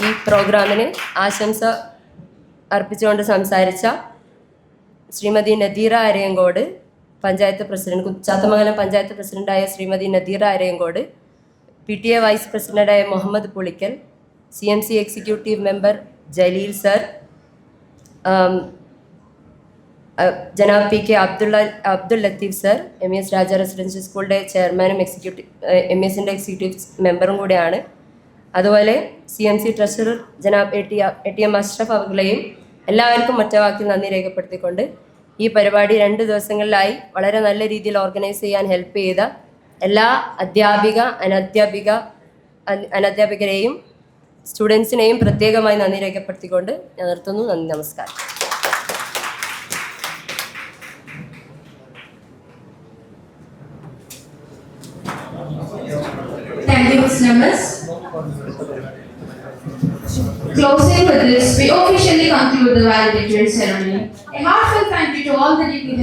ഈ പ്രോഗ്രാമിന് ആശംസ അർപ്പിച്ചുകൊണ്ട് സംസാരിച്ച ശ്രീമതി നദീറ അരയങ്കോട്, പഞ്ചായത്ത് പ്രസിഡന്റ്, ചാത്തമംഗലം പഞ്ചായത്ത് പ്രസിഡന്റായ ശ്രീമതി നദീറ അരയങ്കോട്, PTA വൈസ് പ്രസിഡന്റായ Muhammad Pulikkal, CMC executive member Jaleel sir, Janab PK Abdul Latheef sir, MES Raja residential സ്കൂളിൻ്റെ ചെയർമാനും MESൻ്റെ എക്സിക്യൂട്ടീവ് മെമ്പറും കൂടെയാണ്. അതുപോലെ CMC treasurer Janab ATM Ashraf അവர்களെയും എല്ലാവർക്കും ഒറ്റവാക്കിൽ നന്ദി രേഖപ്പെടുത്തിക്കൊണ്ട് ഈ പരിപാടി 2 ദിവസങ്ങളിലായി വളരെ നല്ല രീതിയിൽ ഓർഗനൈസ് ചെയ്യാൻ ഹെൽപ്പ് ചെയ്ത എല്ലാ അനധ്യാപികരെയും സ്റ്റുഡൻസിനെയും പ്രത്യേകമായി നന്ദി രേഖപ്പെടുത്തിക്കൊണ്ട് ഞാൻ നിർത്തുന്നു. നന്ദി, നമസ്കാരം. Thank you, Ms. Namas. Closing with this, we officially conclude the valedictory ceremony. A heartfelt thank you to all the dignitaries